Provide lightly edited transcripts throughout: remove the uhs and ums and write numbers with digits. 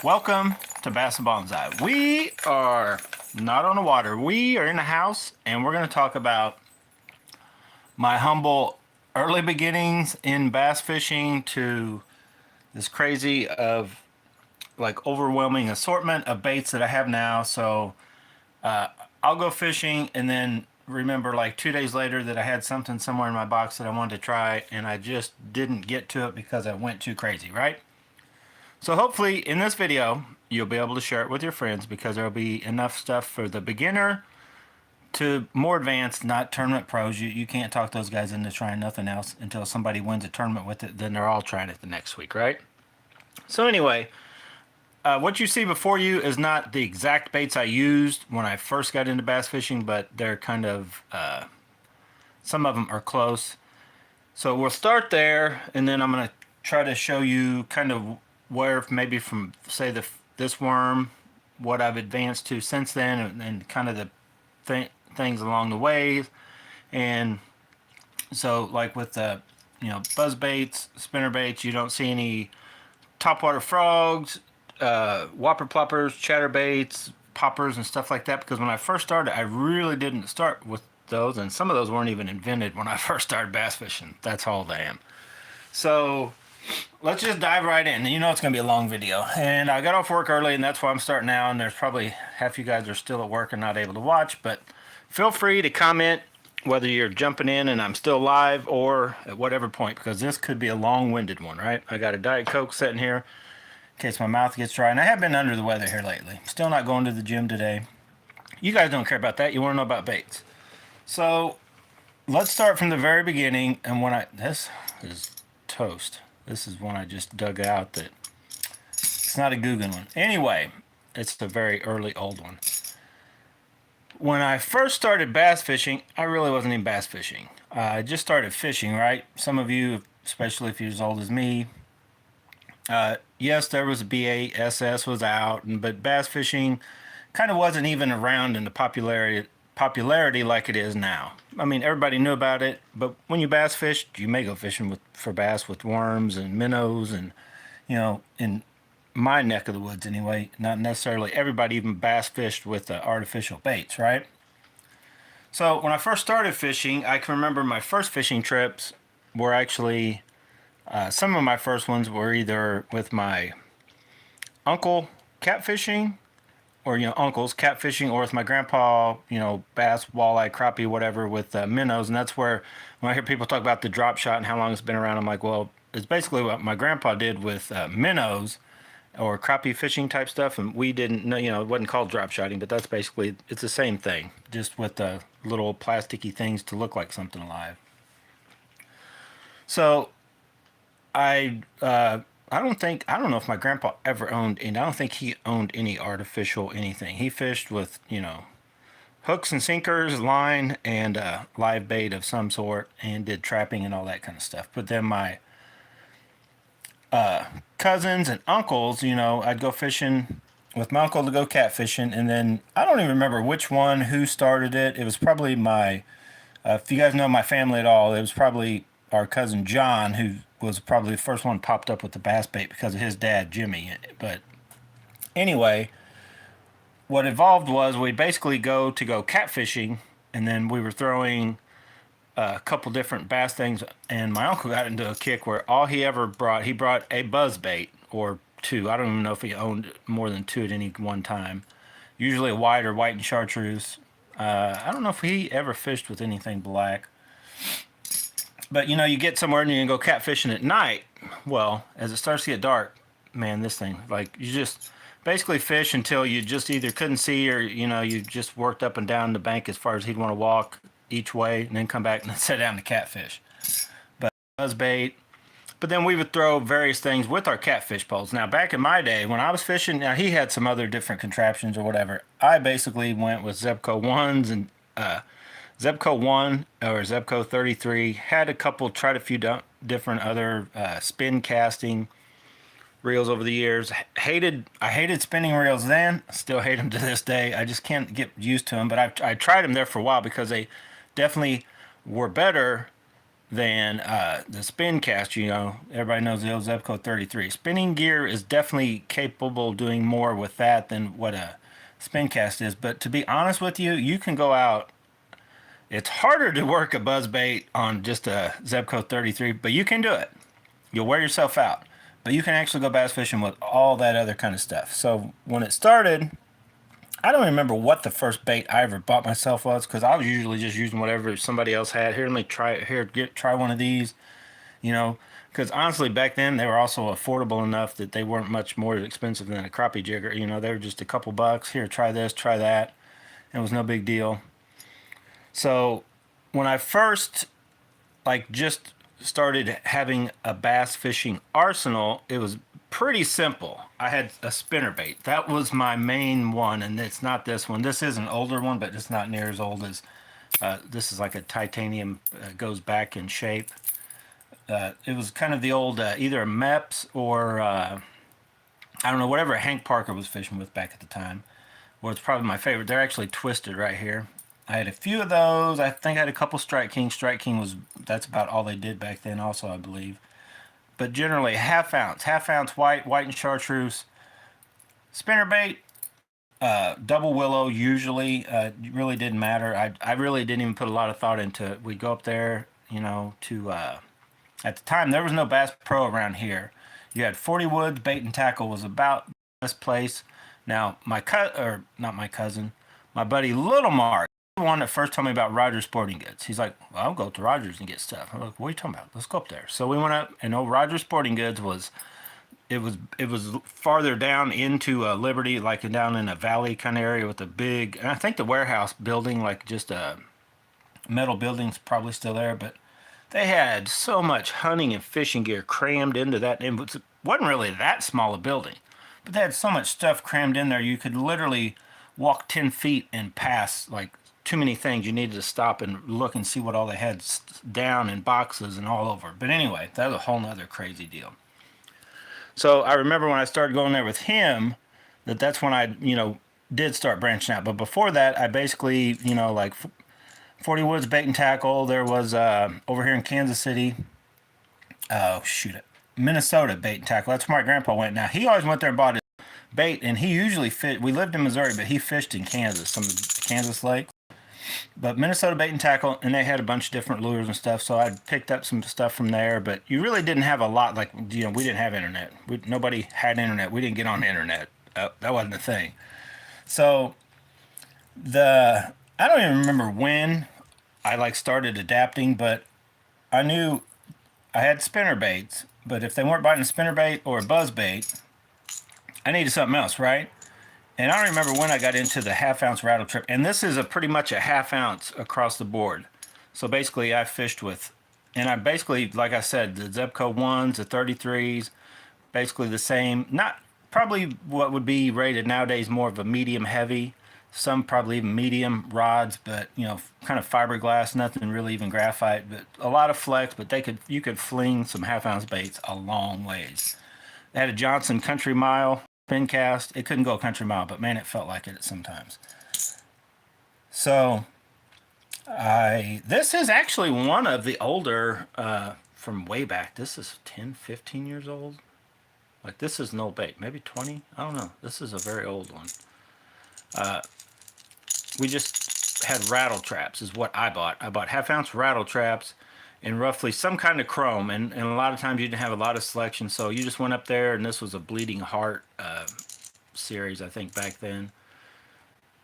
Welcome to Bass and Bonsai. We are not on the water. We are in the house, and we're going to talk about my humble early beginnings in bass fishing to this crazy of like overwhelming assortment of baits that I have now. So I'll go fishing and then remember like 2 days later that I had something somewhere in my box that I wanted to try, and I just didn't get to it because I went too crazy, right? So hopefully in this video, you'll be able to share it with your friends because there'll be enough stuff for the beginner to more advanced, not tournament pros. You can't talk those guys into trying nothing else until somebody wins a tournament with it. Then they're all trying it the next week, right? So anyway, what you see before you is not the exact baits I used when I first got into bass fishing, but they're kind of, some of them are close. So we'll start there, and then I'm going to try to show you kind of where maybe from, say, this worm, what I've advanced to since then, and kind of the things along the way. And so like with the, buzz baits, spinner baits, you don't see any topwater frogs, whopper ploppers, chatterbaits, poppers, and stuff like that, because when I first started, I really didn't start with those, and some of those weren't even invented when I first started bass fishing. That's how old I am. So let's just dive right in. You know it's going to be a long video. And I got off work early, and that's why I'm starting now, and there's probably half you guys are still at work and not able to watch, but feel free to comment whether you're jumping in and I'm still live or at whatever point, because this could be a long-winded one, right? I got a Diet Coke sitting here in case my mouth gets dry, and I have been under the weather here lately. Still not going to the gym today. You guys don't care about that. You want to know about baits. So let's start from the very beginning. And this is toast. This is one I just dug out that it's not a Guggen one. Anyway, it's a very early old one. When I first started bass fishing, I really wasn't even bass fishing. I just started fishing, right? Some of you, especially if you're as old as me, yes, there was BASS was out, but bass fishing kind of wasn't even around in the popularity like it is now. I mean, everybody knew about it, but when you bass fished, you may go fishing for bass with worms and minnows, and in my neck of the woods anyway, not necessarily everybody even bass fished with artificial baits, right? So when I first started fishing, I can remember my first fishing trips were actually, some of my first ones were either with my uncle catfishing, or uncles catfishing, or with my grandpa, bass, walleye, crappie, whatever, with minnows. And that's where when I hear people talk about the drop shot and how long it's been around, I'm like, well, it's basically what my grandpa did with minnows or crappie fishing type stuff, and we didn't know, it wasn't called drop shotting, but that's basically, it's the same thing, just with the little plasticky things to look like something alive. So I don't know if my grandpa ever owned any. I don't think he owned any artificial anything. He fished with, hooks and sinkers, line, and live bait of some sort, and did trapping and all that kind of stuff. But then my cousins and uncles, I'd go fishing with my uncle to go catfishing, and then I don't even remember which one who started it. It was probably if you guys know my family at all, it was probably our cousin John, who was probably the first one popped up with the bass bait because of his dad, Jimmy. But anyway, what evolved was we basically go catfishing, and then we were throwing a couple different bass things, and my uncle got into a kick where all he ever brought, he brought a buzz bait or two. I don't even know if he owned more than two at any one time. Usually a white or white and chartreuse. I don't know if he ever fished with anything black. But you get somewhere and you can go catfishing at night. Well, as it starts to get dark, man, this thing, like, you just basically fish until you just either couldn't see, or you just worked up and down the bank as far as he'd want to walk each way, and then come back and then sit down to catfish. But buzz bait. But then we would throw various things with our catfish poles. Now, back in my day, when I was fishing, now he had some other different contraptions or whatever. I basically went with Zebco 1s and Zebco 1 or Zebco 33. Had tried a few different other spin casting reels over the years. I hated spinning reels then. Still hate them to this day. I just can't get used to them. But I tried them there for a while because they definitely were better than the spin cast. Everybody knows the old Zebco 33. Spinning gear is definitely capable of doing more with that than what a spin cast is. But to be honest with you, you can go out. It's harder to work a buzz bait on just a Zebco 33, but you can do it. You'll wear yourself out, but you can actually go bass fishing with all that other kind of stuff. So when it started, I don't remember what the first bait I ever bought myself was, because I was usually just using whatever somebody else had. Here, let me try it. Here, try one of these. You know, because honestly, back then they were also affordable enough that they weren't much more expensive than a crappie jigger. They were just a couple bucks. Here, try this, try that. It was no big deal. So when I first just started having a bass fishing arsenal, it was pretty simple. I had a spinner bait. That was my main one, and it's not this one. This is an older one, but it's not near as old as this is like a titanium, goes back in shape. It was kind of the old either a Meps or I don't know, whatever Hank Parker was fishing with back at the time. Well, it's probably my favorite. They're actually twisted right here. I had a few of those. I think I had a couple Strike King. Strike King that's about all they did back then also, I believe. But generally half ounce white and chartreuse. Spinnerbait, double willow usually. Really didn't matter. I really didn't even put a lot of thought into it. We'd go up there, to at the time there was no Bass Pro around here. You had 40 Woods Bait and Tackle was about this place. Now not my cousin, my buddy Little Mark, the one that first told me about Rogers Sporting Goods. He's like, well, I'll go to Rogers and get stuff. I'm like, what are you talking about? Let's go up there. So we went up, and old Rogers Sporting Goods it was farther down into Liberty, like down in a valley kind of area with a big, and I think the warehouse building, like just a metal building's probably still there, but they had so much hunting and fishing gear crammed into that. It wasn't really that small a building, but they had so much stuff crammed in there. You could literally walk 10 feet and pass like too many things. You needed to stop and look and see what all they had down in boxes and all over. But anyway, that was a whole nother crazy deal. So I remember when I started going there with him, that's when I, did start branching out. But before that, I basically, like 40 Woods Bait and Tackle. There was over here in Kansas City. Oh, shoot it. Minnesota Bait and Tackle. That's where my grandpa went. Now, he always went there and bought his bait, and he usually we lived in Missouri, but he fished in Kansas, some of the Kansas lakes. But Minnesota Bait and Tackle, and they had a bunch of different lures and stuff, so I picked up some stuff from there. But you really didn't have a lot, like, we didn't have internet. Nobody had internet. We didn't get on the internet. That wasn't a thing. So I don't even remember when I started adapting, but I knew I had spinner baits. But if they weren't biting a spinner bait or a buzz bait, I needed something else, right? And I don't remember when I got into the half-ounce rattle trip. And this is pretty much a half-ounce across the board. So basically, I fished with, and I basically, like I said, the Zebco 1s, the 33s, basically the same. Not probably what would be rated nowadays more of a medium-heavy. Some probably even medium rods, but, kind of fiberglass, nothing really even graphite. But a lot of flex, but you could fling some half-ounce baits a long ways. They had a Johnson Country Mile spin cast. It couldn't go a country mile, but man, it felt like it sometimes. So this is actually one of the older from way back. This is 10, 15 years old. Like, this is an old bait, maybe 20. I don't know. This is a very old one. We just had rattle traps is what I bought. I bought half-ounce rattle traps in roughly some kind of chrome, and a lot of times you didn't have a lot of selection, so you just went up there, and this was a Bleeding Heart series, I think, back then.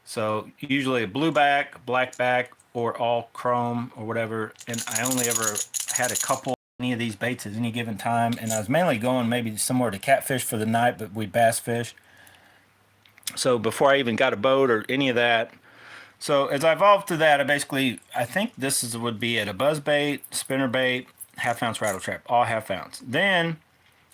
So usually a blue back, black back, or all chrome or whatever, and I only ever had a couple any of these baits at any given time, and I was mainly going maybe somewhere to catfish for the night, but we'd bass fish. So before I even got a boat or any of that, so as I evolved to that, I think would be at a buzz bait, spinner bait, half-ounce rattle trap, all half-ounce. Then,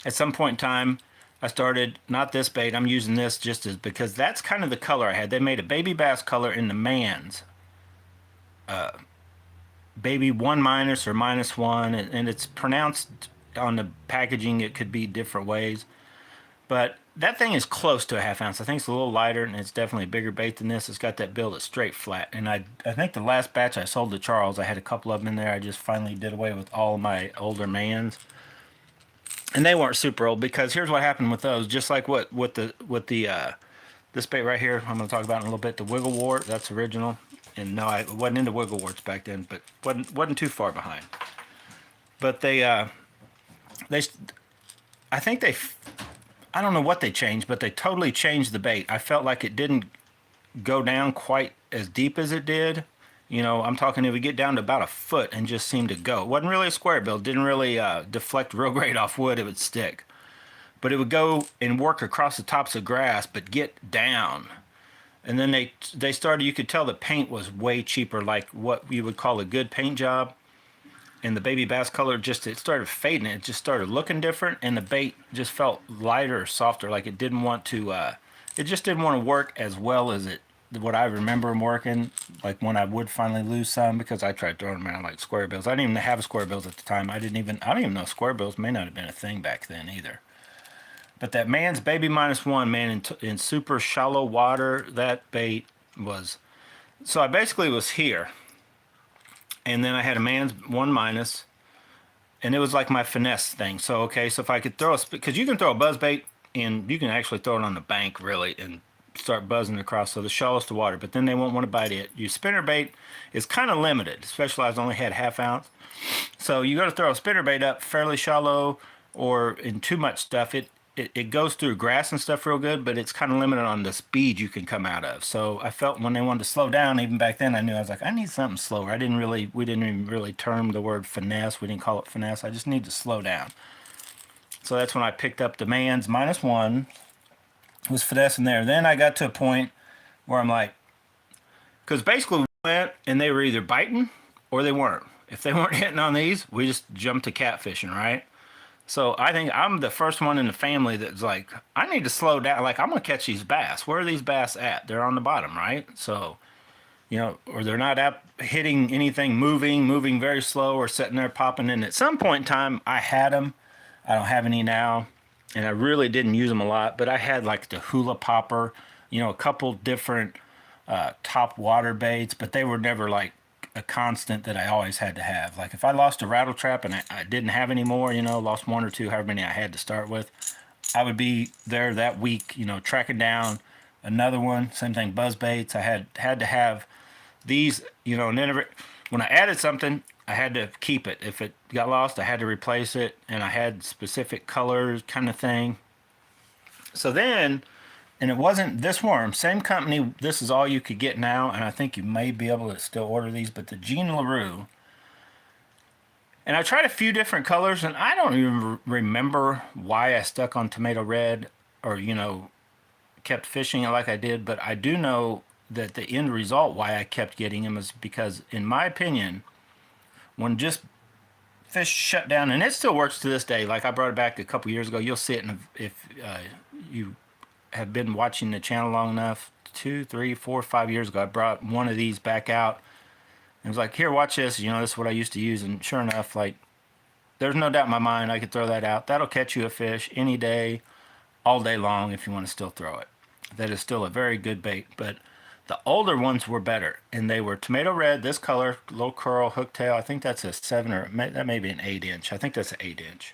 at some point in time, I started, not this bait, I'm using this because that's kind of the color I had. They made a baby bass color in the Man's. Baby 1 minus or -1, and it's pronounced on the packaging, it could be different ways. But that thing is close to a half ounce. I think it's a little lighter, and it's definitely a bigger bait than this. It's got that bill that's straight flat. And I think the last batch I sold to Charles, I had a couple of them in there. I just finally did away with all of my older mans. And they weren't super old, because here's what happened with those. Just like what with the this bait right here, I'm going to talk about in a little bit. The wiggle wart, that's original. And no, I wasn't into wiggle warts back then, but wasn't too far behind. But they I think I don't know what they changed, but they totally changed the bait. I felt like it didn't go down quite as deep as it did. You know, I'm talking, it would get down to about a foot and just seem to go. It wasn't really a square bill. It didn't really deflect real great off wood. It would stick. But it would go and work across the tops of grass, but get down. And then they started, you could tell the paint was way cheaper, like what you would call a good paint job. And the baby bass color just, it started fading. It just started looking different, and the bait just felt lighter or softer, like it didn't want to, it just didn't want to work as well as what I remember them working, like when I would finally lose some, because I tried throwing them around like square bills. I didn't even have square bills at the time. I don't even know square bills may not have been a thing back then either. But that man's baby -1, man, in super shallow water, that bait was, so I basically was here. And then I had a man's 1-, and it was like my finesse thing. So, okay, so if I could throw because you can throw a buzz bait, and you can actually throw it on the bank, really, and start buzzing across, so the shallowest of water, but then they won't want to bite it. Your spinner bait is kind of limited. Specialized only had half ounce. So you got to throw a spinner bait up fairly shallow, or in too much stuff. It goes through grass and stuff real good, but it's kind of limited on the speed you can come out of. So I felt when they wanted to slow down, even back then, I knew I was like, I need something slower. We didn't even really term the word finesse. We didn't call it finesse. I just need to slow down. So that's when I picked up the man's -1, was finessing there. Then I got to a point where I'm like, because basically we went and they were either biting or they weren't. If they weren't hitting on these, we just jumped to catfishing, right? So I think I'm the first one in the family that's like, I need to slow down. Like, I'm going to catch these bass. Where are these bass at? They're on the bottom, right? So, you know, or they're not up hitting anything, moving very slow, or sitting there popping in. At some point in time, I had them. I don't have any now, and I really didn't use them a lot. But I had like the hula popper, you know, a couple different top water baits, but they were never like a constant that I always had to have. Like if I lost a rattle trap and I didn't have any more, you know, lost one or two, however many I had to start with, I would be there that week, you know, tracking down another one. Same thing, buzz baits. I had to have these, you know, and then when I added something, I had to keep it. If it got lost, I had to replace it, and I had specific colors kind of thing. So then, and it wasn't this worm, same company, this is all you could get now, and I think you may be able to still order these, but the Jean LaRue. And I tried a few different colors, and I don't even remember why I stuck on tomato red, or, you know, kept fishing it like I did, but I do know that the end result why I kept getting them is because, in my opinion, when just fish shut down, and it still works to this day, like I brought it back a couple years ago, you'll see it if you have been watching the channel long enough, 2, 3, 4, 5 years ago, I brought one of these back out. And it was like, here, watch this. You know, this is what I used to use. And sure enough, like, there's no doubt in my mind I could throw that out. That'll catch you a fish any day, all day long, if you want to still throw it. That is still a very good bait. But the older ones were better. And they were tomato red, this color, little curl, hooktail. I think that's a 7, or that may be an 8-inch. I think that's an 8-inch.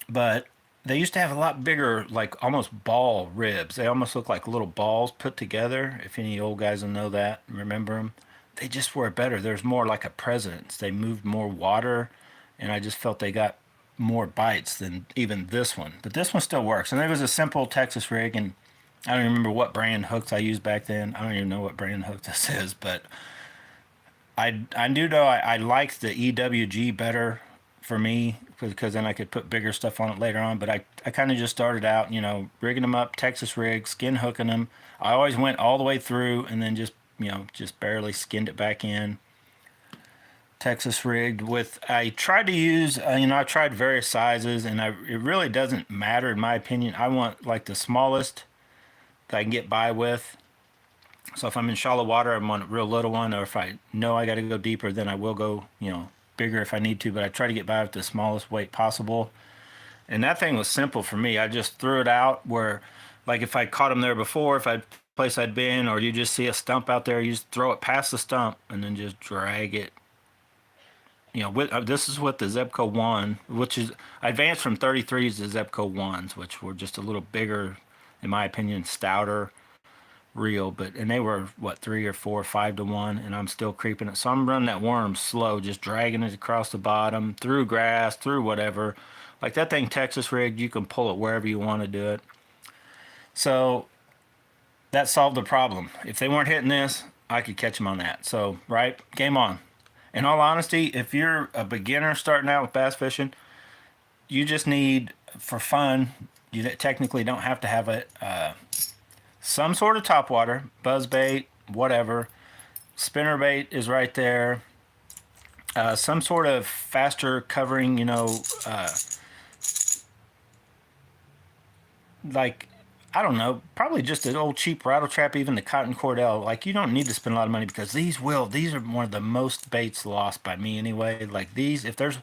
But they used to have a lot bigger, like almost ball ribs. They almost look like little balls put together. If any old guys will know that, remember them. They just were better. There's more like a presence. They moved more water, and I just felt they got more bites than even this one. But this one still works. And it was a simple Texas rig, and I don't remember what brand hooks I used back then. I don't even know what brand hook this is, but I do know I liked the EWG better for me, because then I could put bigger stuff on it later on. But I kind of just started out, you know, rigging them up, Texas rig, skin hooking them. I always went all the way through, and then just, you know, just barely skinned it back in. Texas rigged with, I tried to use, you know, I tried various sizes, and it really doesn't matter in my opinion. I want like the smallest that I can get by with. So if I'm in shallow water, I want a real little one, or if I know I got to go deeper, then I will go, you know, bigger if I need to, but I try to get by with the smallest weight possible. And that thing was simple for me. I just threw it out where, like, if I caught them there before, if I'd place I'd been, or you just see a stump out there, you just throw it past the stump and then just drag it. This is what the Zebco 1, which is, I advanced from 33s to Zebco 1s, which were just a little bigger, in my opinion, stouter reel, and they were what, 3 or 4 5 to 1, and I'm still creeping it. So I'm running that worm slow, just dragging it across the bottom, through grass, through whatever. Like that thing Texas rigged, you can pull it wherever you want to do it. So that solved the problem. If they weren't hitting this, I could catch them on that. So, right, game on. In all honesty, if you're a beginner starting out with bass fishing, you just need, for fun, you technically don't have to have it, some sort of topwater, buzz bait, whatever. Spinner bait is right there. Some sort of faster covering, like, I don't know, probably just an old cheap rattle trap, even the cotton cordell. Like, you don't need to spend a lot of money because these are one of the most baits lost by me anyway. Like these, if there's,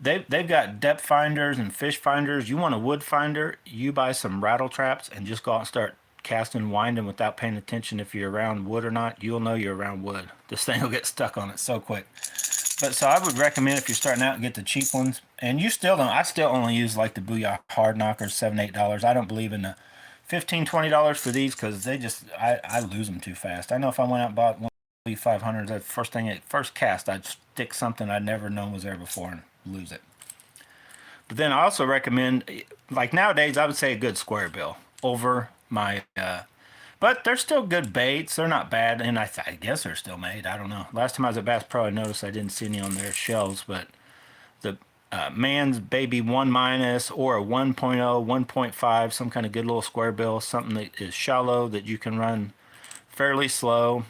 they've got depth finders and fish finders. You want a wood finder, you buy some rattle traps and just go out and start casting and winding without paying attention if you're around wood or not. You'll know you're around wood. This thing will get stuck on it so quick. But so I would recommend, if you're starting out, get the cheap ones. And you still don't, I still only use like the Booyah hard knockers, $7, $8. I don't believe in the $15, $20 for these because they just, I lose them too fast. I know if I went out and bought one 500, the first cast, I'd stick something I'd never known was there before and lose it. But then I also recommend, like nowadays, I would say a good square bill over my, but they're still good baits. They're not bad, and I guess they're still made. I don't know. Last time I was at Bass Pro, I noticed I didn't see any on their shelves, but the Man's Baby 1 minus or a 1.0, 1.5, some kind of good little square bill, something that is shallow that you can run fairly slow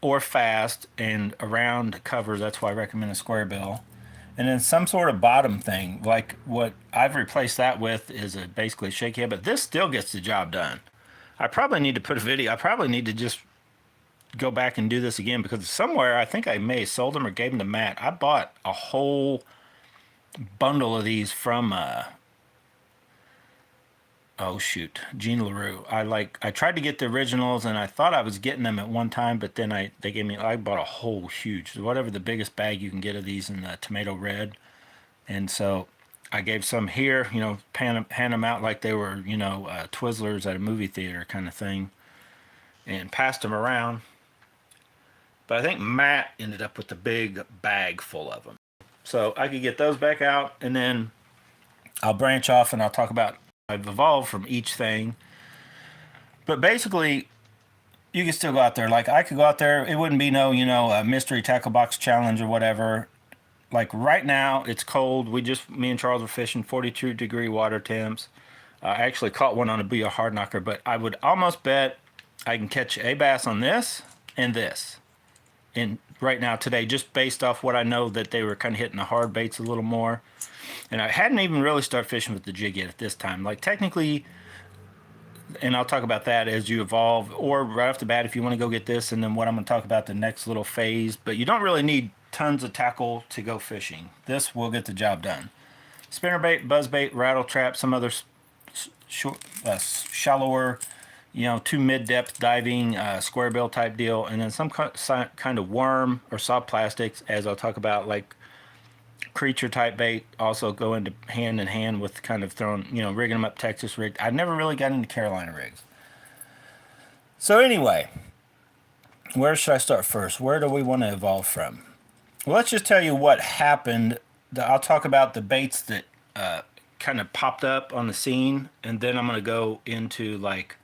or fast and around covers. That's why I recommend a square bill. And then some sort of bottom thing, like what I've replaced that with is basically a shake head, but this still gets the job done. I probably need to put a video. I probably need to just go back and do this again because somewhere I think I may have sold them or gave them to Matt. I bought a whole bundle of these from oh shoot, Gene LaRue. I tried to get the originals and I thought I was getting them at one time, but then I bought a whole huge, whatever the biggest bag you can get of these in the tomato red. And so I gave some here, hand them out like they were, Twizzlers at a movie theater kind of thing, and passed them around. But I think Matt ended up with the big bag full of them. So I could get those back out, and then I'll branch off and I'll talk about, I've evolved from each thing. But basically, you can still go out there. Like, I could go out there. It wouldn't be no, a mystery tackle box challenge or whatever. Like, right now, it's cold. Me and Charles were fishing 42-degree water temps. I actually caught one on a Booyah hard knocker, but I would almost bet I can catch a bass on this and this. And right now, today, just based off what I know that they were kind of hitting the hard baits a little more. And I hadn't even really started fishing with the jig yet at this time. Like, technically, and I'll talk about that as you evolve, or right off the bat if you want to go get this, and then what I'm going to talk about the next little phase. But you don't really need tons of tackle to go fishing. This will get the job done. Spinnerbait, buzzbait, rattle trap, some other shallower, 2 mid-depth diving, square bill type deal, and then some kind of worm or soft plastics, as I'll talk about, like creature type bait also go into hand in hand with kind of throwing, rigging them up Texas rigged. I never really got into Carolina rigs. So anyway, where should I start first? Where do we want to evolve from? Well, let's just tell you what happened. I'll talk about the baits that kind of popped up on the scene, and then I'm going to go into like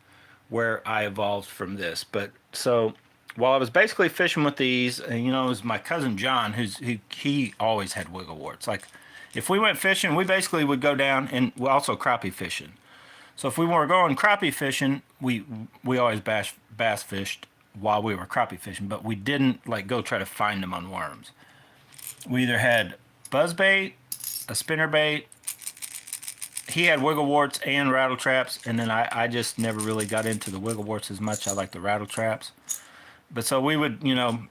where I evolved from this. But so while I was basically fishing with these, and it was my cousin John, he always had wiggle warts. Like, if we went fishing, we basically would go down, and we also crappie fishing. So if we were going crappie fishing, we always bass fished while we were crappie fishing, but we didn't like go try to find them on worms. We either had buzzbait, a spinnerbait. He had wiggle warts and rattle traps, and then I just never really got into the wiggle warts as much. I like the rattle traps. But so we would,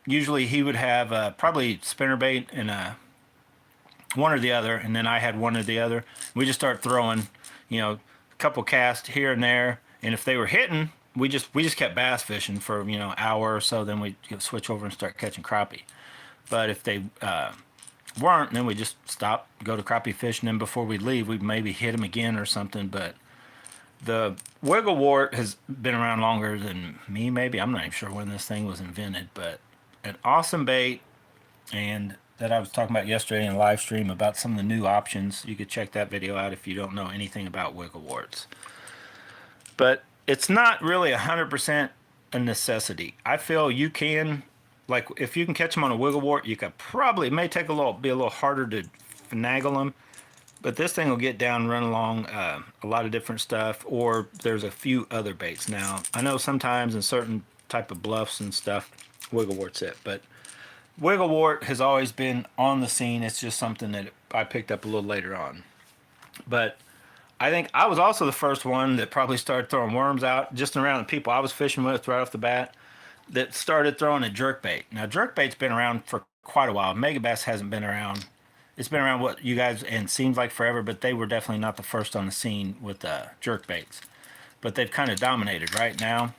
usually he would have probably spinnerbait and a one or the other, and then I had one or the other. We just start throwing, a couple casts here and there, and if they were hitting, we just kept bass fishing for an hour or so. Then we switch over and start catching crappie. But if they weren't, then we just stop, go to crappie fishing, and before we leave, we maybe hit them again or something. But the wiggle wart has been around longer than me, maybe. I'm not even sure when this thing was invented, but an awesome bait, and that I was talking about yesterday in a live stream about some of the new options. You could check that video out if you don't know anything about wiggle warts. But it's not really 100% a necessity. I feel you can, like, if you can catch them on a wiggle wart, you could probably, it may take be a little harder to finagle them, but this thing will get down, run along a lot of different stuff, or there's a few other baits. Now, I know sometimes in certain type of bluffs and stuff, wiggle wart's it, but wiggle wart has always been on the scene. It's just something that I picked up a little later on. But I think I was also the first one that probably started throwing worms out just around the people I was fishing with right off the bat that started throwing a jerkbait. Now, jerkbait's been around for quite a while. Megabass hasn't been around. It's been around what you guys, and seems like forever, but they were definitely not the first on the scene with jerkbaits. But they've kind of dominated right now.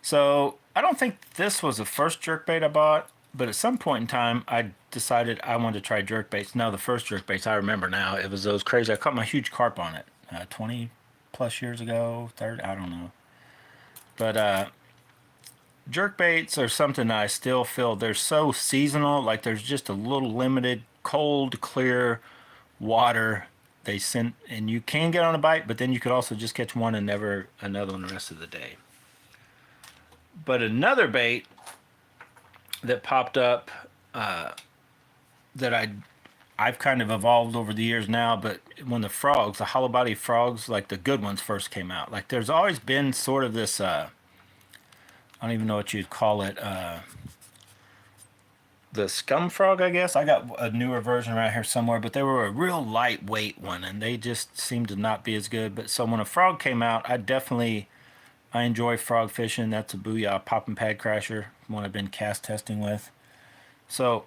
So I don't think this was the first jerkbait I bought, but at some point in time, I decided I wanted to try jerkbaits. No, the first jerkbaits I remember now, it was those crazy. I caught my huge carp on it 20 plus years ago, 30, I don't know. But jerkbaits are something that I still feel they're so seasonal. Like there's just a little limited cold, clear water they send, and you can get on a bite, but then you could also just catch one and never another one the rest of the day. But another bait that popped up that I've kind of evolved over the years now, but when the hollow body frogs, like the good ones first came out, like there's always been sort of this, I don't even know what you'd call it, the scum frog, I guess. I got a newer version right here somewhere, but they were a real lightweight one, and they just seemed to not be as good. But so when a frog came out, I enjoy frog fishing. That's a Booyah popping pad crasher, one I've been cast testing with. So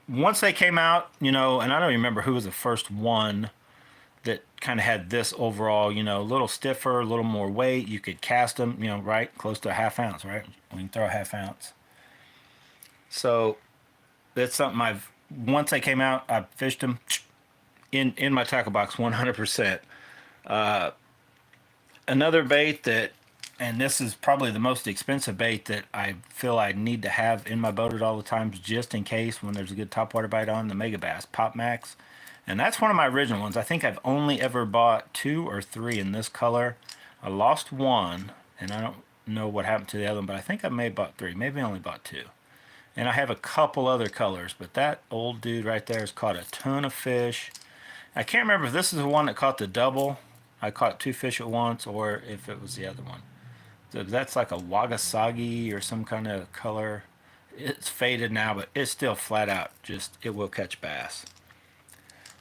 once they came out, and I don't remember who was the first one that kind of had this overall, a little stiffer, a little more weight. You could cast them, right close to a half ounce, right? We can throw a half ounce. So that's something once they came out, I fished them in my tackle box 100%. Another bait that, and this is probably the most expensive bait that I feel I need to have in my boat at all the times, just in case when there's a good topwater bite on, the Megabass Pop Max. And that's one of my original ones. I think I've only ever bought 2 or 3 in this color. I lost one, and I don't know what happened to the other one, but I think I may have bought 3. Maybe I only bought 2. And I have a couple other colors, but that old dude right there has caught a ton of fish. I can't remember if this is the one that caught the double. I caught 2 fish at once, or if it was the other one. So that's like a Wagasagi or some kind of color. It's faded now, but it's still flat out. It will catch bass.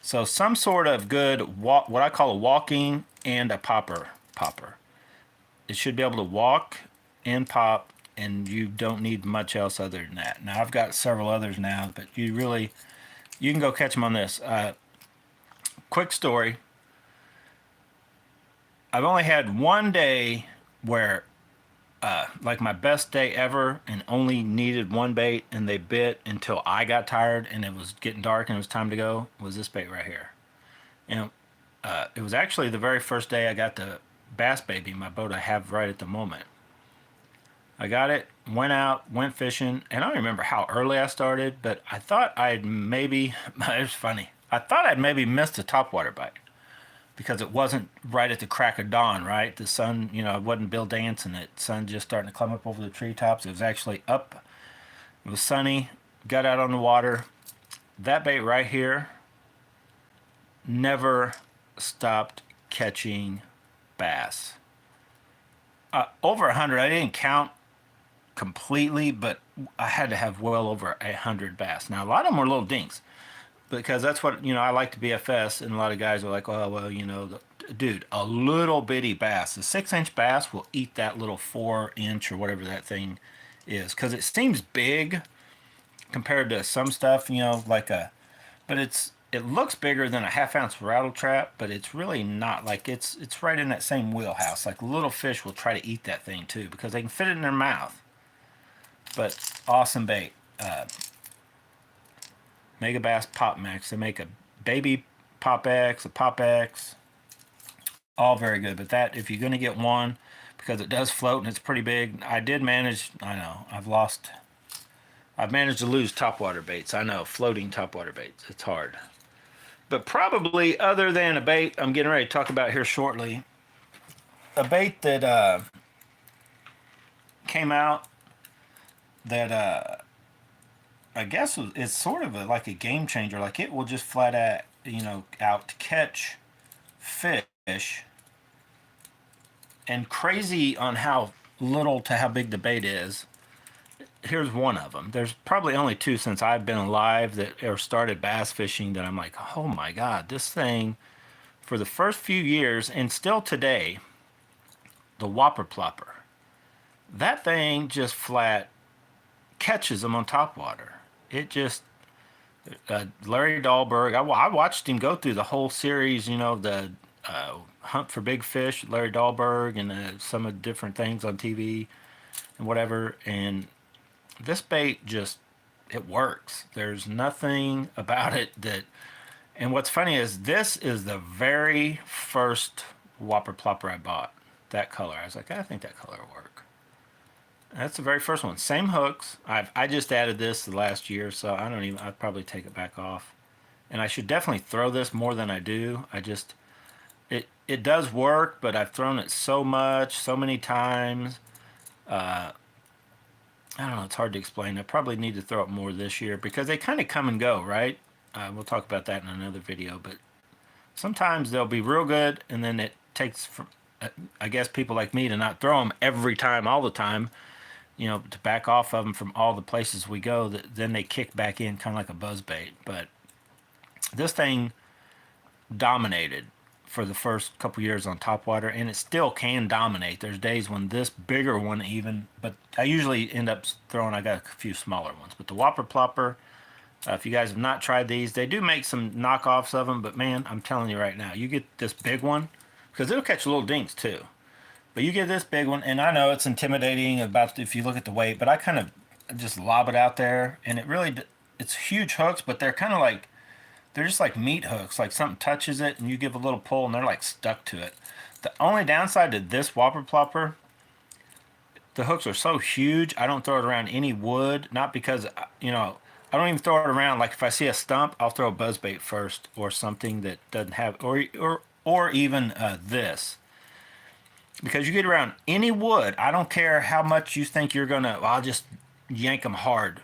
So some sort of good, what I call a walking and a popper. It should be able to walk and pop, and you don't need much else other than that. Now, I've got several others now, but you can go catch them on this. Quick story. I've only had one day where, like my best day ever, and only needed one bait, and they bit until I got tired, and it was getting dark, and it was time to go, was this bait right here. And it was actually the very first day I got the bass baby, my boat I have right at the moment. I got it, went fishing, and I don't remember how early I started, but I thought I'd maybe, it was funny, I thought I'd maybe missed a topwater bite because it wasn't right at the crack of dawn, right? The sun, it wasn't Bill dancing, the sun just starting to climb up over the treetops. It was actually up, it was sunny, got out on the water. That bait right here never stopped catching bass. Over 100, I didn't count completely, but I had to have well over 100 bass. Now, a lot of them were little dinks, because that's what, I like to BFS, and a lot of guys are like, oh, well, dude, a little bitty bass, a 6-inch bass will eat that little 4-inch or whatever that thing is, because it seems big compared to some stuff, but it's it looks bigger than a half-ounce rattle trap, but it's really not. Like it's right in that same wheelhouse. Like little fish will try to eat that thing too because they can fit it in their mouth. But awesome bait. Mega Bass Pop Max. They make a baby Pop X, a Pop X. All very good. But that, if you're going to get one, because it does float and it's pretty big, I did manage, I know, I've managed to lose topwater baits. I know, floating topwater baits. It's hard. But probably other than a bait I'm getting ready to talk about here shortly, a bait that came out that I guess it's sort of like a game changer. Like it will just flat out to catch fish, and crazy on how little to how big the bait is. Here's one of them. There's probably only two since I've been alive that or started bass fishing that I'm like, oh my god, this thing for the first few years and still today, the Whopper Plopper. That thing just flat catches them on top water. It just Larry Dahlberg. I watched him go through the whole series. You know, the Hunt for Big Fish, Larry Dahlberg, and some of the different things on TV and whatever. And this bait just it works. There's nothing about it that. And what's funny is this is the very first Whopper Plopper I bought. That color. I was like, I think that color will work. That's the very first one. Same hooks. I just added this the last year, so I'd probably take it back off. And I should definitely throw this more than I do. It does work, but I've thrown it so much, so many times. I don't know, it's hard to explain. I probably need to throw it more this year because they kind of come and go, right? We'll talk about that in another video, but sometimes they'll be real good, and then it takes, I guess, people like me to not throw them every time, all the time, you know, to back off of them from all the places we go, then they kick back in kind of like a buzz bait. But this thing dominated for the first couple years on topwater, and it still can dominate. There's days when this bigger one even, but I usually end up throwing, I got a few smaller ones. But the Whopper Plopper, if you guys have not tried these, they do make some knockoffs of them, but man, I'm telling you right now, you get this big one, because it'll catch little dinks too. But you get this big one, and I know it's intimidating about if you look at the weight, but I kind of just lob it out there, and it's huge hooks, but they're kind of like, they're just like meat hooks. Like something touches it, and you give a little pull, and they're like stuck to it. The only downside to this Whopper Plopper, the hooks are so huge, I don't throw it around any wood, not because, you know, I don't even throw it around. Like if I see a stump, I'll throw a buzzbait first or something that doesn't have, or even this. Because you get around any wood, I don't care how much you think you're gonna, well, I'll just yank them hard.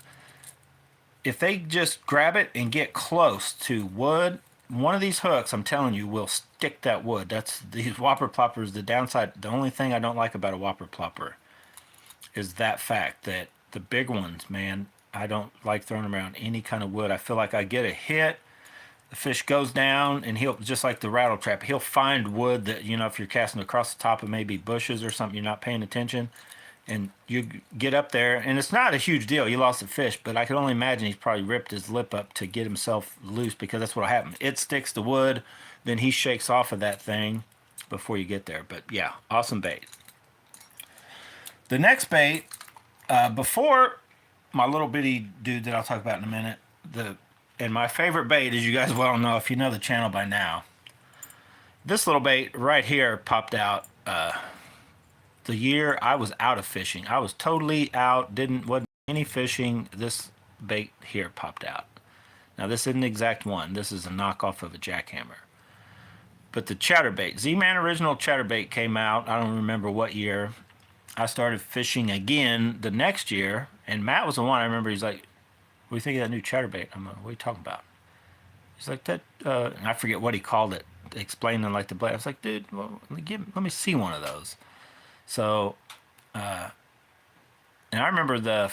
If they just grab it and get close to wood, one of these hooks, I'm telling you, will stick that wood. That's these Whopper Ploppers. The downside, the only thing I don't like about a Whopper Plopper is that fact that the big ones, man, I don't like throwing them around any kind of wood. I feel like I get a hit, the fish goes down, and he'll, just like the rattle trap, he'll find wood that, you know, if you're casting across the top of maybe bushes or something, you're not paying attention, and you get up there, and it's not a huge deal. You lost the fish, but I can only imagine he's probably ripped his lip up to get himself loose, because that's what happened. It sticks to wood, then he shakes off of that thing before you get there. But yeah, awesome bait. The next bait, before my little bitty dude that I'll talk about in a minute, and my favorite bait, as you guys well know if you know the channel by now, this little bait right here popped out the year I was out of fishing. I was totally out, wasn't any fishing. This bait here popped out. Now this isn't the exact one. This is a knockoff of a jackhammer. But the chatterbait, Z-Man Original Chatterbait came out, I don't remember what year. I started fishing again the next year, and Matt was the one, I remember, he's like, what do you think of that new chatterbait? I'm like, what are you talking about? He's like, that, and I forget what he called it, explaining like the blade. I was like, dude, well, let me see one of those. So, and I remember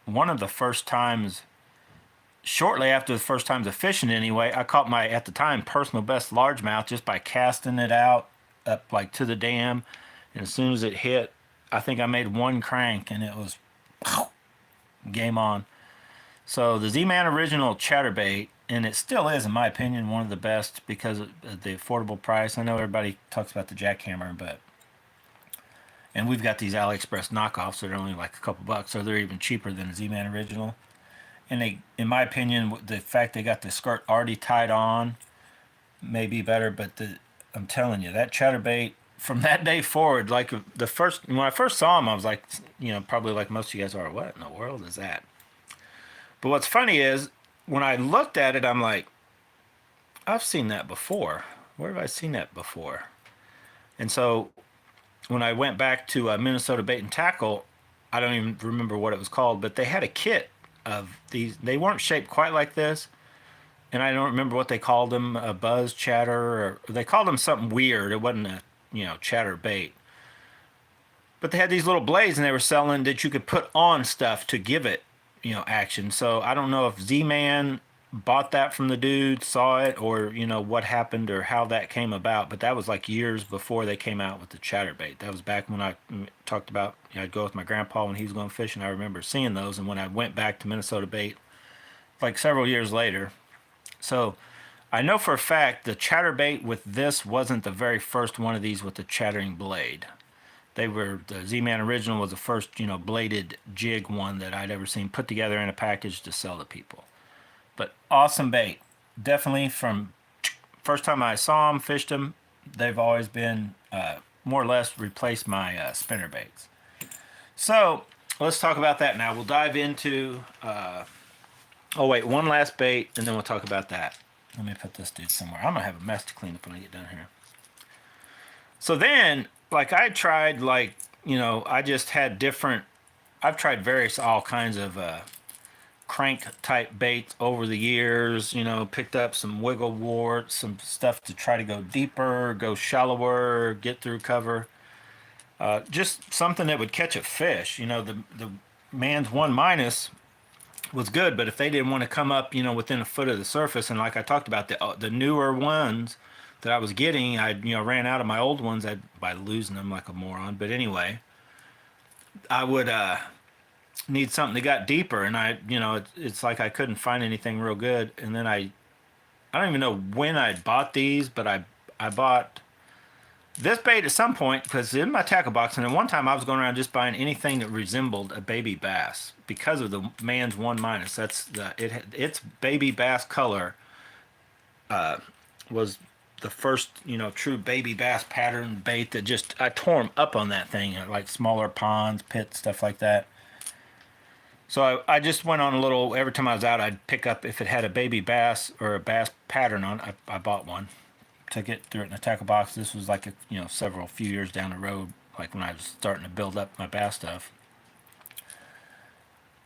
one of the first times, shortly after the first times of fishing anyway, I caught my, at the time, personal best largemouth just by casting it out up like to the dam. And as soon as it hit, I think I made one crank and it was game on. So the Z-Man Original Chatterbait, and it still is, in my opinion, one of the best because of the affordable price. I know everybody talks about the jackhammer, but and we've got these AliExpress knockoffs that are only like a couple bucks, so they're even cheaper than the Z-Man Original. And they, in my opinion, the fact they got the skirt already tied on may be better, but I'm telling you, that chatterbait from that day forward, like the first when I first saw him, I was like, probably like most of you guys are, what in the world is that? But what's funny is when I looked at it, I'm like, I've seen that before. Where have I seen that before? And so when I went back to Minnesota Bait and Tackle, I don't even remember what it was called, but they had a kit of these. They weren't shaped quite like this, and I don't remember what they called them, a buzz chatter, or they called them something weird. It wasn't a chatter bait, but they had these little blades, and they were selling that you could put on stuff to give it action. So I don't know if Z-Man bought that from the dude, saw it, or what happened or how that came about. But that was like years before they came out with the chatterbait. That was back when I talked about I'd go with my grandpa when he was going fishing. I remember seeing those, and when I went back to Minnesota Bait like several years later. So I know for a fact the chatterbait with this wasn't the very first one of these with the chattering blade. The Z-Man Original was the first bladed jig one that I'd ever seen put together in a package to sell to people. But awesome bait. Definitely from first time I saw them, fished them, they've always been more or less replaced my spinner baits. So let's talk about that now. We'll dive into, oh wait, one last bait and then we'll talk about that. Let me put this dude somewhere. I'm going to have a mess to clean up when I get done here. So then, like I tried, I just had different, I've tried all kinds of crank type baits over the years, picked up some wiggle warts, some stuff to try to go deeper, go shallower, get through cover. Just something that would catch a fish. The man's 1 minus was good, but if they didn't want to come up, within a foot of the surface, and like I talked about, the newer ones that I was getting, I ran out of my old ones by losing them like a moron. But anyway, I would need something that got deeper, and it's like I couldn't find anything real good. And then I don't even know when I bought these, but I bought this bait at some point because in my tackle box, and then one time I was going around just buying anything that resembled a baby bass because of the man's 1 minus. Its baby bass color was the first true baby bass pattern bait that just I tore them up on that thing, like smaller ponds, pits, stuff like that. So I just went on a little, every time I was out, I'd pick up, if it had a baby bass or a bass pattern on it, I bought one to get through it in a tackle box. This was like few years down the road, like when I was starting to build up my bass stuff.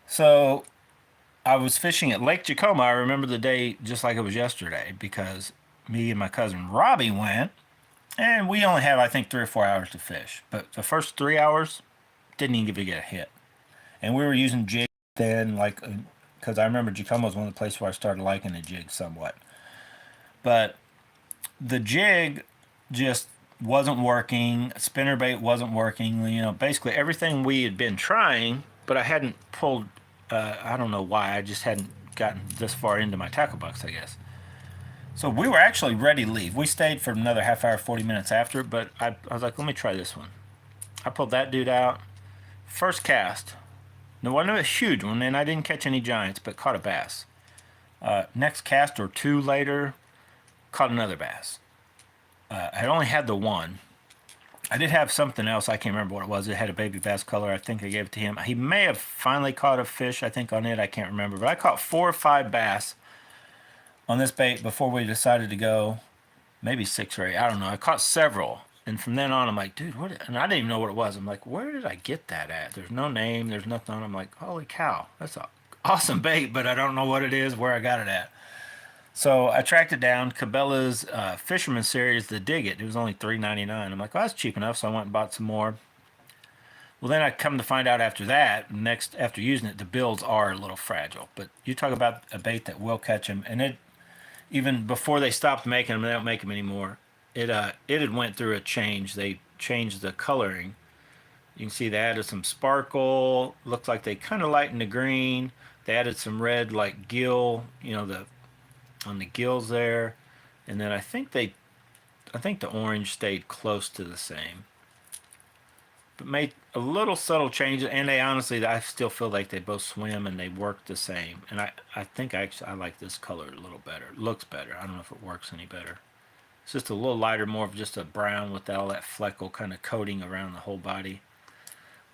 So I was fishing at Lake Jacoma. I remember the day just like it was yesterday because me and my cousin Robbie went, and we only had, I think, 3 or 4 hours to fish. But the first 3 hours, didn't even get a hit. And we were using jig then, because I remember Jacoma was one of the places where I started liking the jig somewhat. But the jig just wasn't working. Spinnerbait wasn't working. Basically everything we had been trying, but I hadn't pulled. I don't know why. I just hadn't gotten this far into my tackle box, I guess. So we were actually ready to leave. We stayed for another half hour, 40 minutes after, but I was like, let me try this one. I pulled that dude out. First cast. No, wasn't a huge one, and I didn't catch any giants, but caught a bass. Next cast or two later, caught another bass. I only had the one. I did have something else. I can't remember what it was. It had a baby bass color. I think I gave it to him. He may have finally caught a fish, I think, on it. I can't remember. But I caught 4 or 5 bass on this bait before we decided to go. Maybe 6 or 8. I don't know. I caught several. And from then on, I'm like, dude, what? And I didn't even know what it was. I'm like, where did I get that at? There's no name. There's nothing on it. I'm like, holy cow. That's an awesome bait, but I don't know what it is, where I got it at. So I tracked it down. Cabela's Fisherman Series, the Dig It. It was only $3.99. I'm like, well, that's cheap enough. So I went and bought some more. Well, then I come to find out after that, after using it, the bills are a little fragile. But you talk about a bait that will catch them. And even before they stopped making them, they don't make them anymore. It had went through a change. They changed the coloring You can see they added some sparkle. Looks like they kind of lightened the green. They added some red like gill, the on the gills there. And then I think the orange stayed close to the same. But made a little subtle changes, and they honestly, I still feel like they both swim and they work the same. And I think I like this color a little better. It looks better. I don't know if it works any better. It's just a little lighter, more of just a brown with all that fleckle kind of coating around the whole body.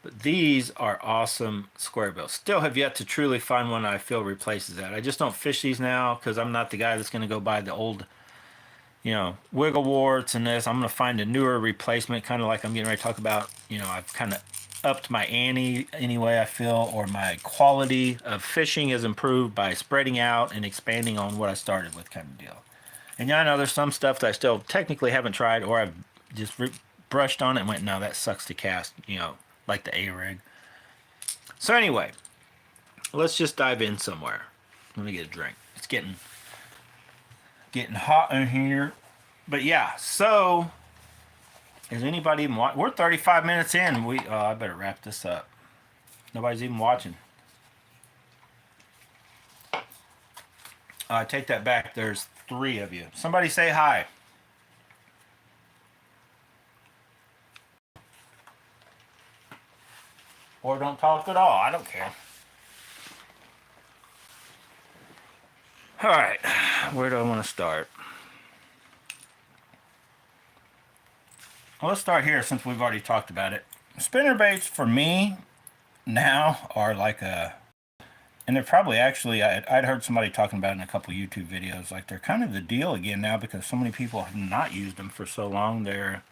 But these are awesome square bills. Still have yet to truly find one I feel replaces that. I just don't fish these now because I'm not the guy that's going to go buy the old, wiggle warts and this. I'm going to find a newer replacement, kind of like I'm getting ready to talk about. I've kind of upped my ante anyway, I feel, or my quality of fishing has improved by spreading out and expanding on what I started with, kind of deal. And I know there's some stuff that I still technically haven't tried, or I've just brushed on it and went, no, that sucks to cast, like the A-rig. So anyway, let's just dive in somewhere. Let me get a drink. It's getting hot in here. But yeah, so is anybody even watching? We're 35 minutes in. I better wrap this up. Nobody's even watching. I take that back. There's 3 of you. Somebody say hi. Or don't talk at all. I don't care. All right. Where do I want to start? Well, let's start here since we've already talked about it. Spinner baits for me now are like and they're probably actually, I'd heard somebody talking about it in a couple YouTube videos, like they're kind of the deal again now because so many people have not used them for so long. They're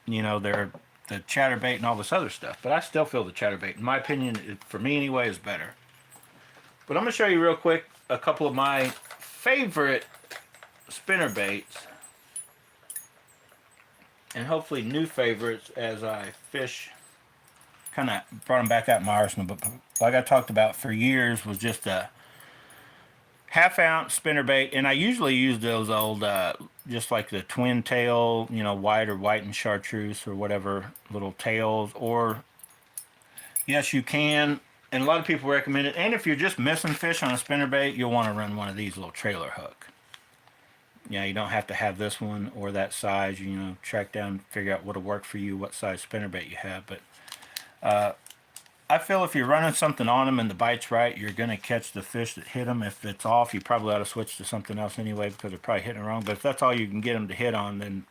the chatterbait and all this other stuff. But I still feel the chatterbait, in my opinion, for me anyway, is better. But I'm going to show you real quick a couple of my favorite spinner baits. And hopefully new favorites as I fish. Kind of brought them back out in my arsenal. But like I talked about for years was just a half-ounce spinnerbait, and I usually use those old, just like the twin tail, white or white and chartreuse or whatever little tails. Or yes, you can, and a lot of people recommend it. And if you're just missing fish on a spinnerbait, you'll want to run one of these little trailer hook. You don't have to have this one or that size. Track down, figure out what'll work for you, what size spinnerbait you have. But I feel if you're running something on them and the bite's right, you're going to catch the fish that hit them. If it's off, you probably ought to switch to something else anyway because they're probably hitting it wrong. But if that's all you can get them to hit on, then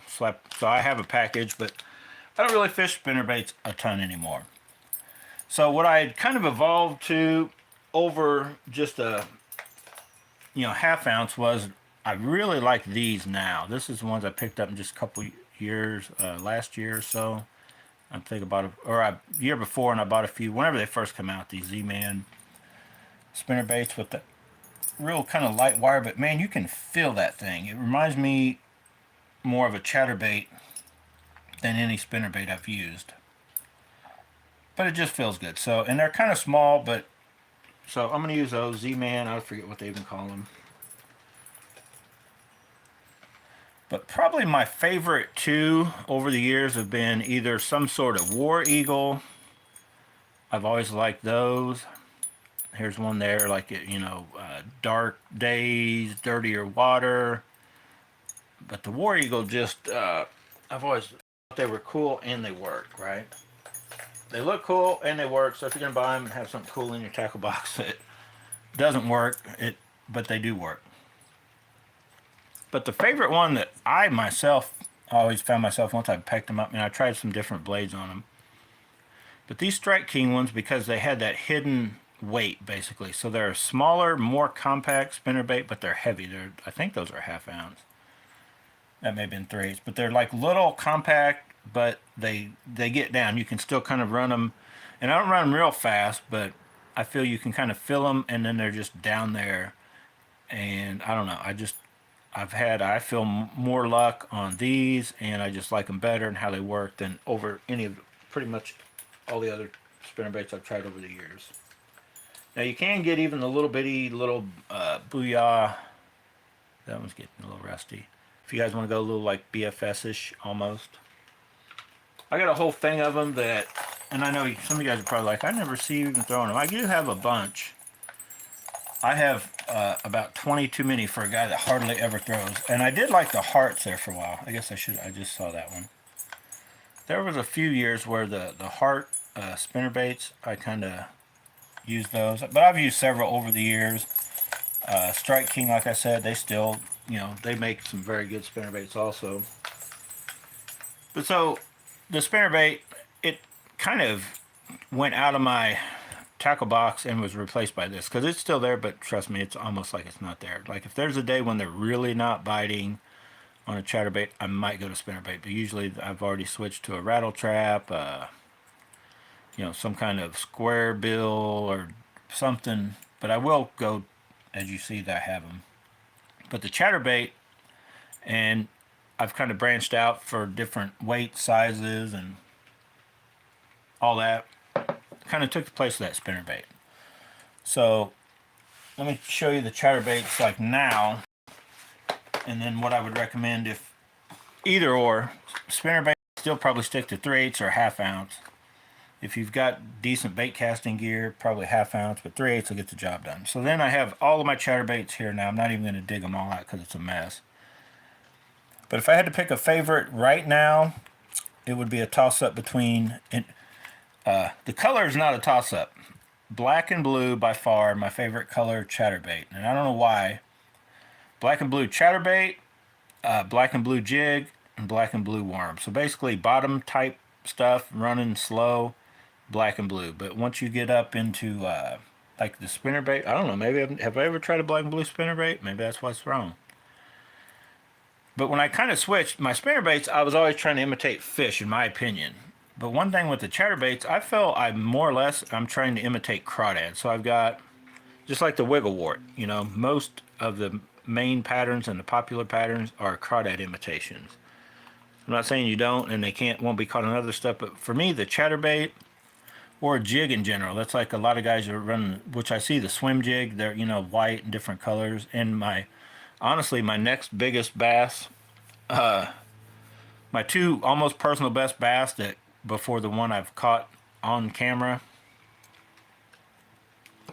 slap. So I have a package, but I don't really fish spinnerbaits a ton anymore. So what I had kind of evolved to over just a half ounce was I really like these now. This is the ones I picked up in just a couple years, last year or so. I think about a year before, and I bought a few whenever they first come out. These Z-Man spinner baits with the real kind of light wire, but man, you can feel that thing. It reminds me more of a chatterbait than any spinner bait I've used. But it just feels good. So, and they're kind of small, but so I'm going to use those Z-Man. I forget what they even call them. But probably my favorite 2 over the years have been either some sort of War Eagle. I've always liked those. Here's one there, like Dark Days, Dirtier Water. But the War Eagle just, I've always thought they were cool and they work, right? They look cool and they work. So if you're gonna buy them and have something cool in your tackle box, it doesn't work. But they do work. But the favorite one that I myself always found myself once I picked them up, and I tried some different blades on them. But these Strike King ones, because they had that hidden weight basically, so they're a smaller, more compact spinnerbait, but they're heavy. I think those are half ounce. That may have been 3/8, but they're like little compact, but they get down. You can still kind of run them, and I don't run them real fast, but I feel you can kind of feel them, and then they're just down there. And I don't know. I feel more luck on these, and I just like them better and how they work than over any of pretty much all the other spinnerbaits I've tried over the years. Now you can get even the little bitty little Booyah. That one's getting a little rusty. If you guys want to go a little like BFS-ish almost. I got a whole thing of them that, and I know some of you guys are probably like, I never see you even throwing them. I do have a bunch. I have about 20 too many for a guy that hardly ever throws. And I did like the hearts there for a while. I guess I just saw that one. There was a few years where the heart spinner baits, I kind of used those. But I've used several over the years. Strike King, like I said, they still, they make some very good spinner baits also. But so, the spinner bait, it kind of went out of my tackle box and was replaced by this, because it's still there, but trust me, it's almost like it's not there. Like if there's a day when they're really not biting on a chatterbait, I might go to spinnerbait, but usually I've already switched to a rattle trap, some kind of square bill or something. But I will go, as you see, that I have them. But the chatterbait, and I've kind of branched out for different weight sizes and all that, kind of took the place of that spinnerbait. So let me show you the chatterbaits like now, and then what I would recommend if either or. Spinnerbait, still probably stick to 3/8 or 1/2 ounce. If you've got decent bait casting gear, probably 1/2 ounce, but 3/8 will get the job done. So then I have all of my chatterbaits here now. I'm not even going to dig them all out because it's a mess. But if I had to pick a favorite right now, it would be a toss-up between... the color is not a toss-up. Black and blue, by far, my favorite color chatterbait. And I don't know why. Black and blue chatterbait, black and blue jig, and black and blue worm. So basically bottom type stuff, running slow, black and blue. But once you get up into like the spinnerbait, I don't know, maybe have I ever tried a black and blue spinnerbait? Maybe that's what's wrong. But when I kind of switched my spinnerbaits, I was always trying to imitate fish, in my opinion. But one thing with the chatterbaits, I felt I'm trying to imitate crawdad. So I've got, just like the wiggle wart, most of the main patterns and the popular patterns are crawdad imitations. I'm not saying you don't and they won't be caught on other stuff, but for me, the chatterbait or a jig in general, that's like a lot of guys are running, which I see the swim jig, they're, white and different colors. And honestly, my next biggest bass, my two almost personal best bass that before the one I've caught on camera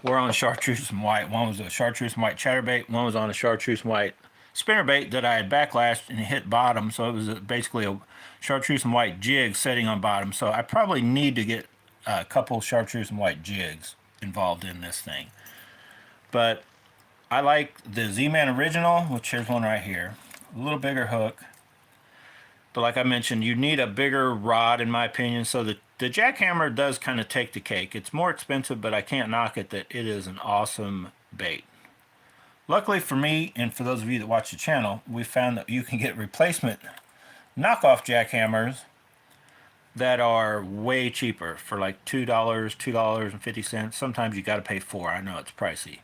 were on chartreuse and white. One was a chartreuse and white chatterbait. One was on a chartreuse and white spinnerbait that I had backlashed and hit bottom. So it was basically a chartreuse and white jig sitting on bottom. So I probably need to get a couple chartreuse and white jigs involved in this thing. But I like the Z-Man Original, which here's one right here. A little bigger hook. But like I mentioned, you need a bigger rod, in my opinion. So the jackhammer does kind of take the cake. It's more expensive, but I can't knock it that it is an awesome bait. Luckily for me, and for those of you that watch the channel, we found that you can get replacement knockoff jackhammers that are way cheaper for like $2, $2.50. Sometimes you got to pay $4. I know it's pricey.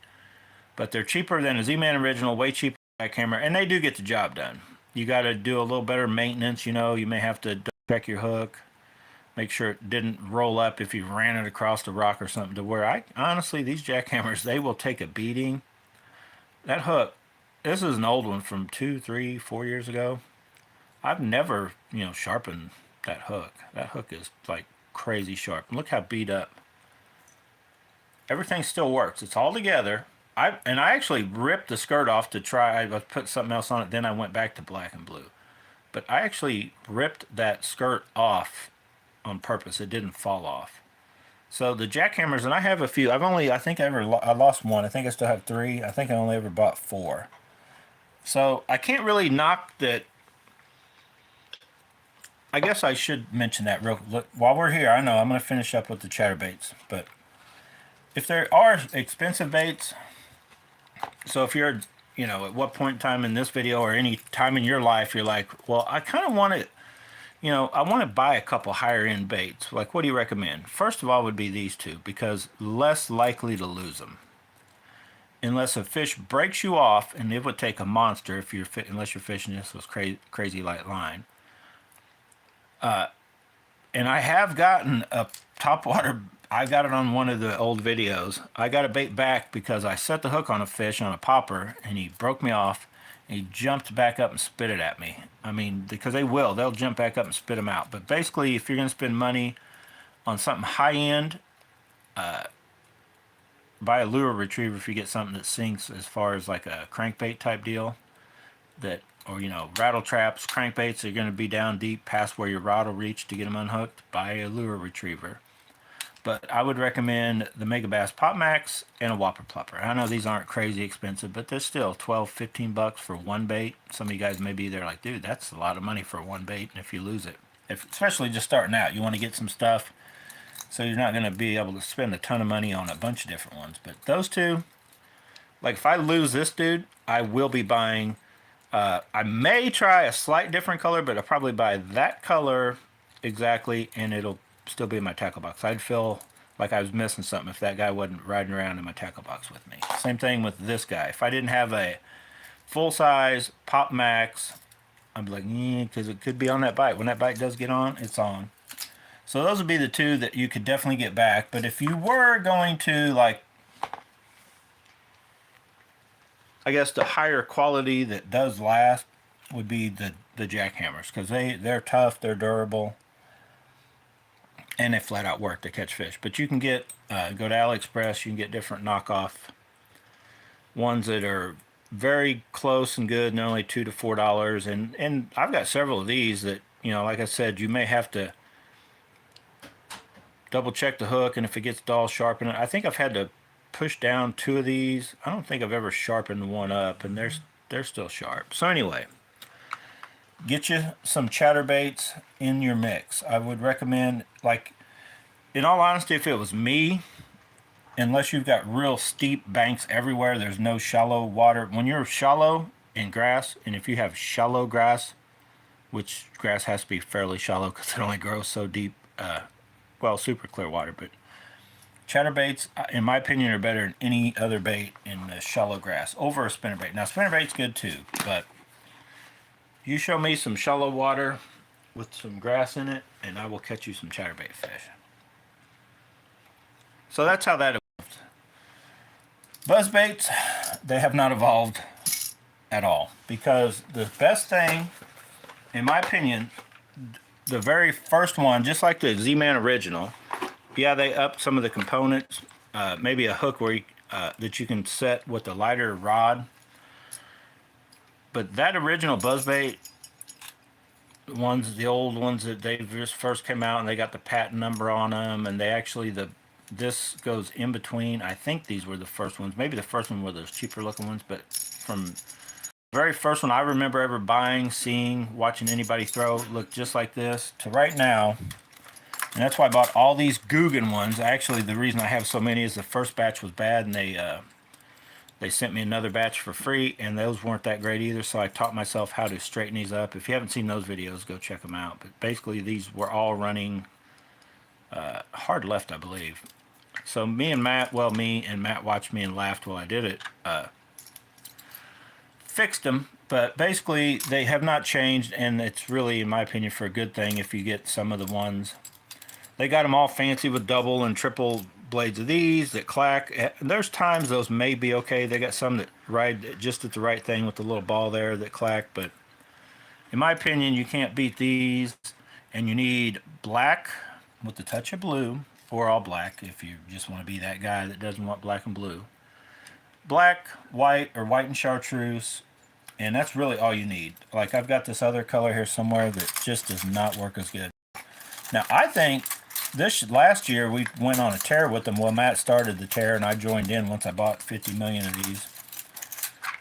But they're cheaper than a Z-Man Original, way cheaper jackhammer, and they do get the job done. You got to do a little better maintenance, you may have to check your hook, make sure it didn't roll up if you ran it across the rock or something, to where honestly, these jackhammers, they will take a beating. That hook, this is an old one from 2, 3, 4 years ago. I've never, sharpened that hook. That hook is like crazy sharp. Look how beat up. Everything still works. It's all together. I actually ripped the skirt off to try. I put something else on it. Then I went back to black and blue. But I actually ripped that skirt off on purpose. It didn't fall off. So the jackhammers, and I have a few. I think I lost one. I think I still have 3. I think I only ever bought 4. So I can't really knock that. I guess I should mention that real quick. While we're here, I know I'm going to finish up with the chatterbaits. But if there are expensive baits, so if you're, at what point in time in this video or any time in your life, you're like, well, I kind of want to, I want to buy a couple higher end baits. Like, what do you recommend? First of all would be these two, because less likely to lose them. Unless a fish breaks you off, and it would take a monster if unless you're fishing this with crazy light line. And I have gotten a topwater. I got it on one of the old videos. I got a bait back because I set the hook on a fish on a popper and he broke me off, And he jumped back up and spit it at me. I mean, because they'll jump back up and spit them out. But basically, if you're going to spend money on something high end, buy a lure retriever if you get something that sinks, as far as like a crankbait type deal. Or rattle traps, crankbaits are going to be down deep past where your rod will reach to get them unhooked. Buy a lure retriever. But I would recommend the Megabass Pop Max and a Whopper Plopper. I know these aren't crazy expensive, but they're still 12, 15 bucks for one bait. Some of you guys may be there like, dude, that's a lot of money for one bait, and if you lose it. Especially just starting out, you want to get some stuff, so you're not going to be able to spend a ton of money on a bunch of different ones. But those two, like if I lose this dude, I will be buying, I may try a slight different color, but I'll probably buy that color exactly, and it'll still be in my tackle box. I'd feel like I was missing something if that guy wasn't riding around in my tackle box with me. Same thing with this guy. If I didn't have a full-size Pop Max, I'd be like, because it could be on that bite. When that bite does get on, it's on. So those would be the two that you could definitely get back. But if you were going to, like, I guess the higher quality that does last would be the jackhammers, because they're tough, they're durable, and they flat out work to catch fish. But you can get, go to AliExpress, you can get different knockoff ones that are very close and good, and they're only $2 to $4. And I've got several of these that, like I said, you may have to double check the hook, and if it gets dull, sharpen it. I think I've had to push down 2 of these. I don't think I've ever sharpened one up, and they're still sharp. So anyway, get you some chatterbaits in your mix. I would recommend, like, in all honesty, if it was me, unless you've got real steep banks everywhere, there's no shallow water. When you're shallow in grass, and if you have shallow grass, which grass has to be fairly shallow because it only grows so deep, well, super clear water, but chatterbaits, in my opinion, are better than any other bait in the shallow grass over a spinnerbait. Now, spinnerbait's good too, but you show me some shallow water with some grass in it, and I will catch you some chatterbait fish. So that's how that evolved. Buzzbaits, they have not evolved at all, because the best thing, in my opinion, the very first one, just like the Z-Man original, yeah, they upped some of the components, maybe a hook where that you can set with a lighter rod. But that original buzzbait ones, the old ones that they just first came out, and they got the patent number on them, and they actually, this goes in between. I think these were the first ones. Maybe the first one were those cheaper looking ones, but from the very first one I remember ever buying, seeing, watching anybody throw, looked just like this, to right now. And that's why I bought all these Guggen ones. Actually, the reason I have so many is the first batch was bad, and they sent me another batch for free, and those weren't that great either, so I taught myself how to straighten these up. If you haven't seen those videos, go check them out. But basically, these were all running hard left, I believe. So me and Matt watched me and laughed while I did it, fixed them, but basically they have not changed, and it's really, in my opinion, for a good thing if you get some of the ones. They got them all fancy with double and triple blades of these that clack. There's times those may be okay. They got some that ride just at the right thing with the little ball there that clack, but in my opinion, you can't beat these, and you need black with a touch of blue, or all black if you just want to be that guy that doesn't want black and blue. Black, white, or white and chartreuse, and that's really all you need. Like, I've got this other color here somewhere that just does not work as good. Now, I think this last year we went on a tear with them. Well, Matt started the tear, and I joined in once I bought 50 million of these.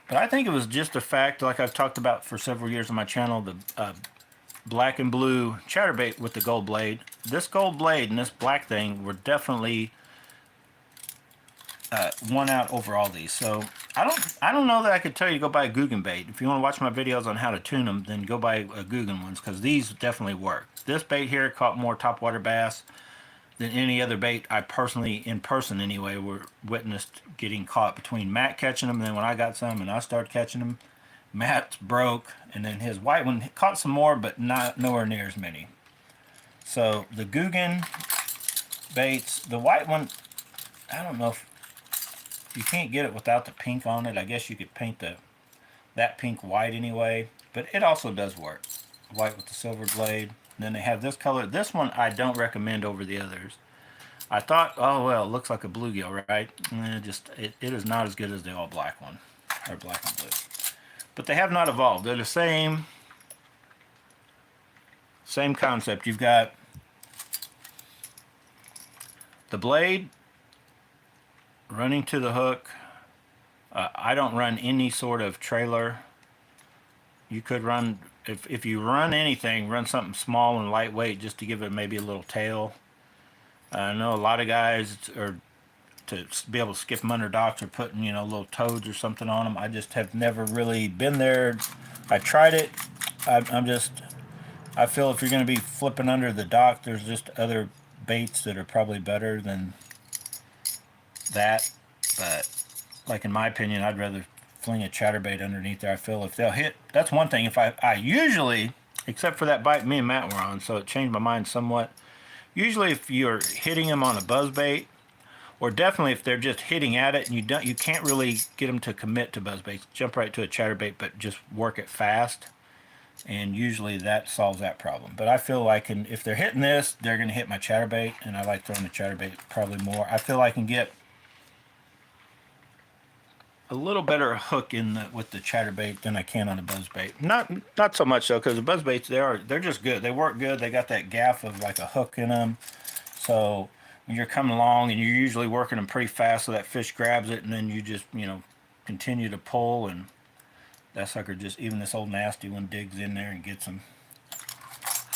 But I think it was just a fact, like I've talked about for several years on my channel, the black and blue chatterbait with the gold blade. This gold blade and this black thing were definitely won out over all these. So I don't know that I could tell you to go buy a Guggen bait. If you want to watch my videos on how to tune them, then go buy a Guggen ones, because these definitely work. This bait here caught more topwater bass than any other bait I personally, in person anyway, were witnessed getting caught, between Matt catching them, and then when I got some and I started catching them, Matt's broke, and then his white one caught some more, but nowhere near as many. So the Guggen baits, the white one, I don't know if you can't get it without the pink on it. I guess you could paint the that pink white anyway, but it also does work. White with the silver blade. And then they have this color. This one I don't recommend over the others. I thought, oh well, it looks like a bluegill, right? It is not as good as the all black one, or black and blue. But they have not evolved. They're the same concept. You've got the blade running to the hook. I don't run any sort of trailer. You could run, if you run anything, run something small and lightweight just to give it maybe a little tail. I know a lot of guys are, to be able to skip them under docks, or putting, little toads or something on them. I just have never really been there. I tried it. I feel if you're going to be flipping under the dock, there's just other baits that are probably better than that. But like in my opinion, I'd rather fling a chatterbait underneath there. I feel if they'll hit, that's one thing. If I usually, except for that bite me and Matt were on, so it changed my mind somewhat. Usually if you're hitting them on a buzzbait, or definitely if they're just hitting at it and you can't really get them to commit to buzzbaits, jump right to a chatterbait, but just work it fast. And usually that solves that problem. But I feel like if they're hitting this, they're going to hit my chatterbait, and I like throwing the chatterbait probably more. I feel I can get a little better hook with the chatterbait than I can on a buzzbait. Not so much though, because the buzzbaits they're just good. They work good. They got that gaff of like a hook in them. So when you're coming along and you're usually working them pretty fast, so that fish grabs it, and then you just continue to pull, and that sucker just, even this old nasty one, digs in there and gets them.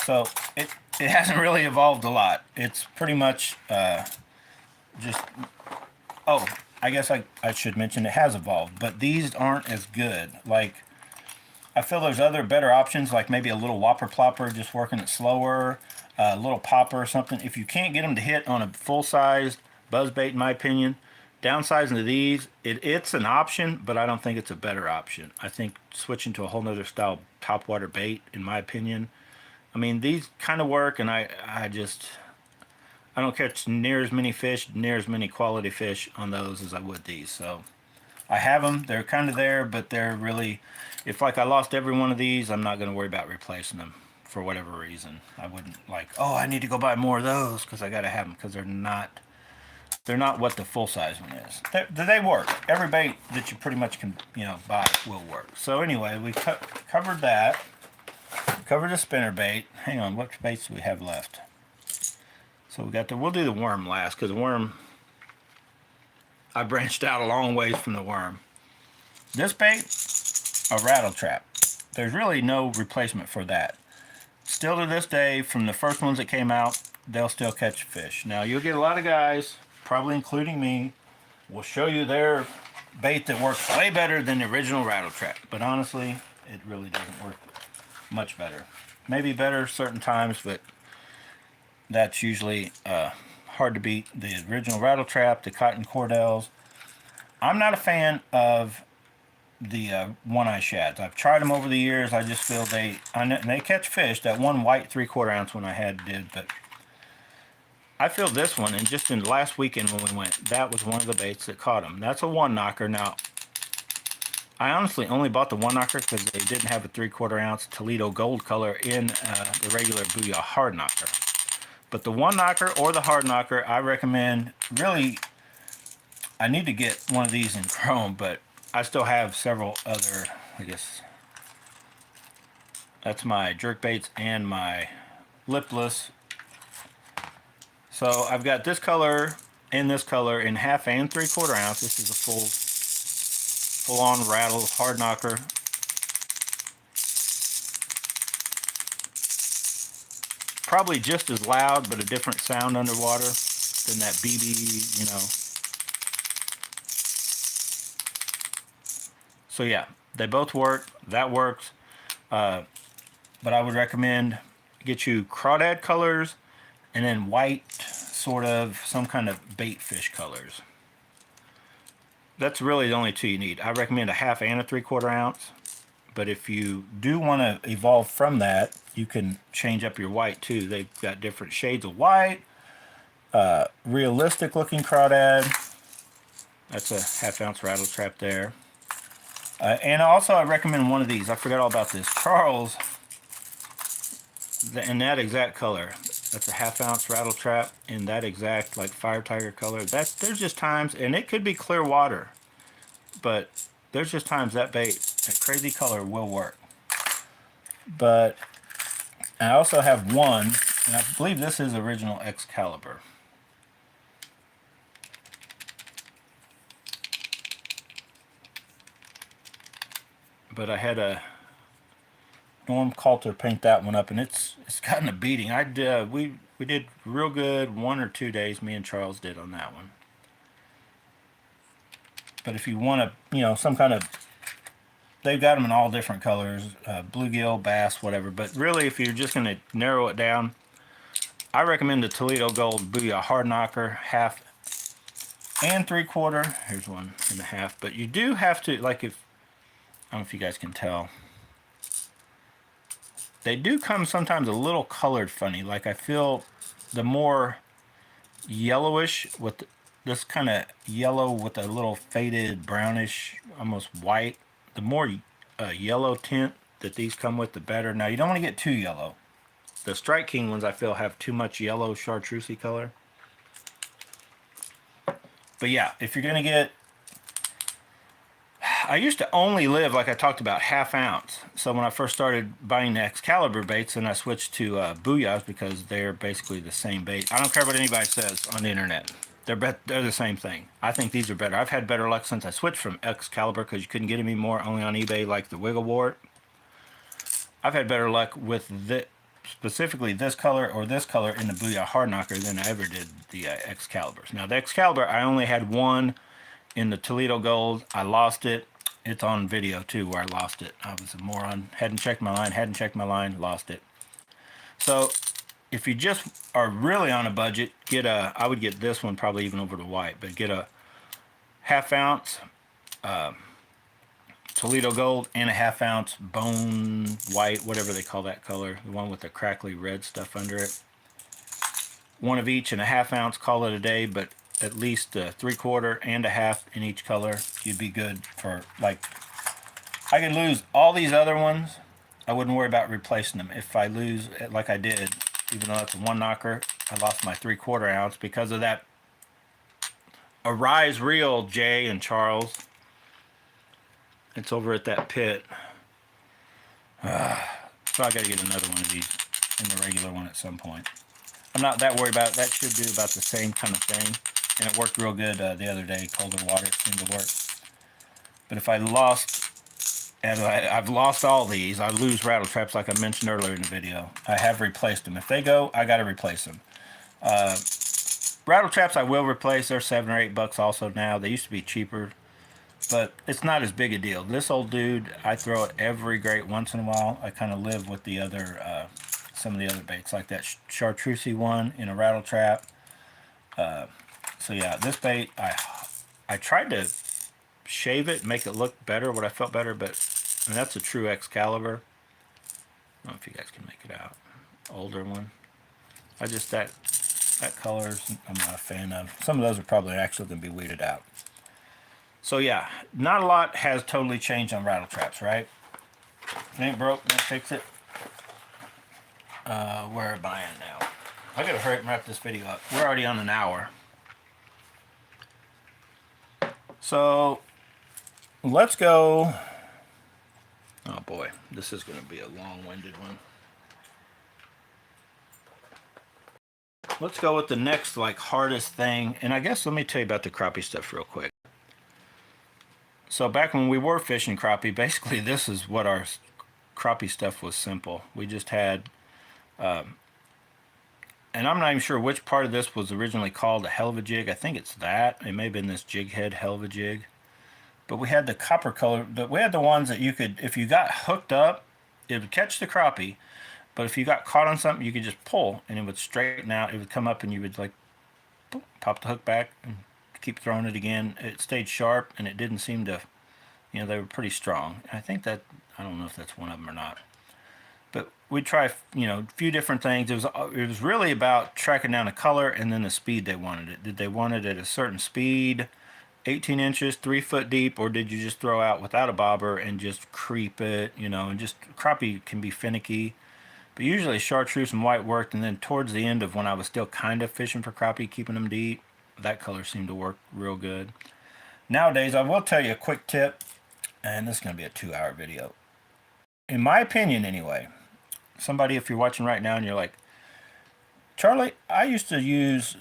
So it hasn't really evolved a lot. It's pretty much just, oh, I guess I should mention it has evolved, but these aren't as good. Like, I feel there's other better options, like maybe a little whopper plopper, just working it slower, a little popper or something. If you can't get them to hit on a full-sized buzzbait, in my opinion, downsizing to these, it's an option, but I don't think it's a better option. I think switching to a whole nother style topwater bait, in my opinion. I mean, these kind of work, and I don't catch near as many fish, near as many quality fish on those as I would these. So I have them. They're kind of there, but they're really, if like I lost every one of these, I'm not going to worry about replacing them for whatever reason. I wouldn't like, oh, I need to go buy more of those because I got to have them, because they're not what the full size one is. They work. Every bait that you pretty much can buy will work. So anyway, we covered that. Covered the spinner bait. Hang on, what baits do we have left? So we'll do the worm last, because the worm, I branched out a long ways from the worm. This bait, a rattle trap. There's really no replacement for that. Still to this day, from the first ones that came out, they'll still catch fish. Now you'll get a lot of guys, probably including me, will show you their bait that works way better than the original rattle trap. But honestly, it really doesn't work much better. Maybe better certain times, but that's usually hard to beat the original rattle trap, the cotton cordels. I'm not a fan of the one-eye shads. I've tried them over the years. I just feel they catch fish. That one white 3/4 ounce one I had did, but I feel this one, and just in the last weekend when we went, that was one of the baits that caught them. That's a one knocker. Now, I honestly only bought the one knocker because they didn't have a 3/4 ounce Toledo gold color in the regular Booyah hard knocker. But the one knocker or the hard knocker, I recommend. Really, I need to get one of these in chrome, but I still have several other, I guess. That's my jerk baits and my lipless. So I've got this color and this color in 1/2 and 3/4 ounce. This is a full-on rattle hard knocker. Probably just as loud, but a different sound underwater than that BB, So yeah, they both work. That works. But I would recommend get you crawdad colors and then white, sort of some kind of bait fish colors. That's really the only two you need. I recommend a 1/2 and a 3/4 ounce. But if you do want to evolve from that, you can change up your white too. They've got different shades of white. Realistic looking crawdad. That's a 1/2 ounce rattle trap there. And also I recommend one of these. I forgot all about this. Charles, in that exact color. That's a 1/2 ounce rattle trap in that exact like fire tiger color. There's just times, and it could be clear water, but there's just times that bait, that crazy color will work. But I also have one, and I believe this is original Excalibur. But I had a Norm Coulter paint that one up, and it's gotten a beating. We did real good 1 or 2 days. Me and Charles did on that one. But if you want to, some kind of, they've got them in all different colors, bluegill, bass, whatever. But really, if you're just going to narrow it down, I recommend the Toledo Gold Booyah Hard Knocker 1/2 and 3/4. Here's 1 1/2. But you do have to, like, I don't know if you guys can tell. They do come sometimes a little colored funny. Like I feel the more yellowish with this kind of yellow with a little faded brownish, almost white. The more yellow tint that these come with, the better. Now you don't want to get too yellow. The Strike King ones I feel have too much yellow chartreusey color. But yeah, if you're gonna get, I used to only live, like I talked about, 1/2 ounce. So when I first started buying the Excalibur baits, and I switched to Booyahs because they're basically the same bait. I don't care what anybody says on the internet. They're the same thing. I think these are better. I've had better luck since I switched from Excalibur because you couldn't get them anymore, only on eBay, like the Wiggle Wart. I've had better luck with specifically this color or this color in the Booyah Hard Knocker than I ever did the Excaliburs. Now the Excalibur, I only had one in the Toledo Gold. I lost it. It's on video too where I lost it. I was a moron. Hadn't checked my line, lost it. So if you just are really on a budget, I would get this one probably even over the white, but get a 1/2 ounce Toledo Gold and a 1/2 ounce bone white, whatever they call that color, the one with the crackly red stuff under it. One of each and a 1/2 ounce, call it a day, but at least 3/4 and a 1/2 in each color. You'd be good for, like, I could lose all these other ones. I wouldn't worry about replacing them. If I lose, like I did, even though it's a 1 knocker, I lost my 3/4 ounce because of that Arise Reel, Jay and Charles. It's over at that pit. So I gotta get another one of these in the regular one at some point. I'm not that worried about it. That should do about the same kind of thing. And it worked real good the other day. Colder water seemed to work. But if I lost, and I've lost all these, I lose rattle traps like I mentioned earlier in the video. I have replaced them. If they go, I got to replace them. Rattle traps I will replace. They're $7 or $8 also now. They used to be cheaper, but it's not as big a deal. This old dude, I throw it every great once in a while. I kind of live with the other, some of the other baits, like that chartreusey one in a rattle trap. So yeah, this bait, I tried to shave it, make it look better, what I felt better, but and that's a true Excalibur. I don't know if you guys can make it out. Older one. I just, that color I'm not a fan of. Some of those are probably actually going to be weeded out. So yeah, not a lot has totally changed on rattle traps, right? If it ain't broke, let's fix it. Where am I at now? I gotta hurry up and wrap this video up. We're already on an hour. So let's go. Oh boy, this is going to be a long-winded one. Let's go with the next, like, hardest thing. And I guess let me tell you about the crappie stuff real quick. So back when we were fishing crappie, basically this is what our crappie stuff was simple. We just had, and I'm not even sure which part of this was originally called a hell of a jig. I think it's that. It may have been this jig head hell of a jig. But we had the copper color, but we had the ones that you could, if you got hooked up, it would catch the crappie. But if you got caught on something, you could just pull and it would straighten out. It would come up and you would, like, pop the hook back and keep throwing it again. It stayed sharp and it didn't seem to, they were pretty strong. I think that, I don't know if that's one of them or not. But we'd try, a few different things. It was really about tracking down the color and then the speed they wanted it. Did they want it at a certain speed? 18 inches, 3 foot deep, or did you just throw out without a bobber and just creep it, you know, and just crappie can be finicky. But usually chartreuse and white worked, and then towards the end of when I was still kind of fishing for crappie, keeping them deep, that color seemed to work real good. Nowadays, I will tell you a quick tip, and this is going to be a 2-hour video. In my opinion, anyway, somebody, if you're watching right now and you're like, Charlie, I used to use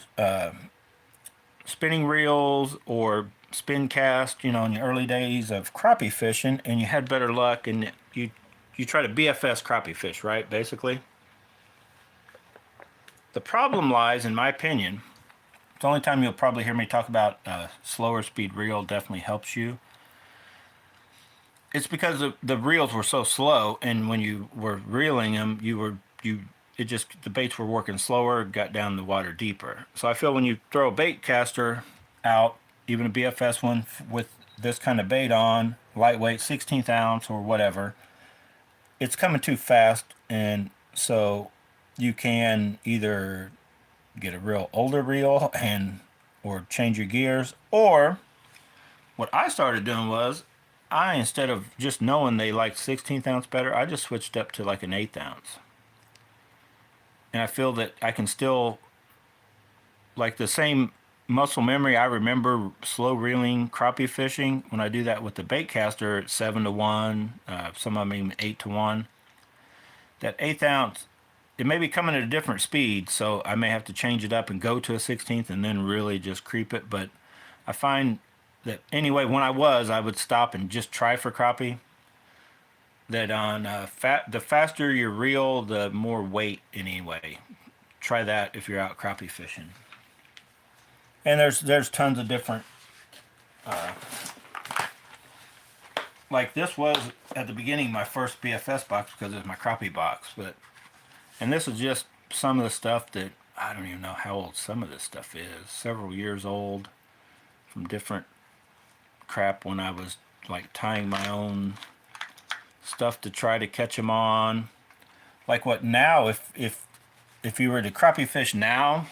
spinning reels or spin cast, you know, in the early days of crappie fishing, and you had better luck, and you try to BFS crappie fish, right, basically. The problem lies, in my opinion, it's the only time you'll probably hear me talk about slower speed reel definitely helps you. It's because the reels were so slow, and when you were reeling them, the baits were working slower, got down the water deeper. So I feel when you throw a bait caster out, even a BFS one with this kind of bait on, lightweight, 16th ounce or whatever, it's coming too fast, and so you can either get a real older reel or change your gears, or what I started doing was instead of just knowing they like 16th ounce better, I just switched up to like an 1/8 ounce. And I feel that I can still, like the same muscle memory, I remember slow reeling crappie fishing. When I do that with the bait caster, it's 7-to-1, some of them even 8-to-1. That 1/8 ounce, it may be coming at a different speed, so I may have to change it up and go to a 16th and then really just creep it. But I find that anyway, when I would stop and just try for crappie. That on the faster you reel, the more weight anyway. Try that if you're out crappie fishing. And there's tons of different. Like this was at the beginning my first BFS box because it was my crappie box, and this is just some of the stuff that I don't even know how old some of this stuff is. Several years old, from different crap when I was like tying my own stuff to try to catch them on. Like what now, if you were to crappie fish now,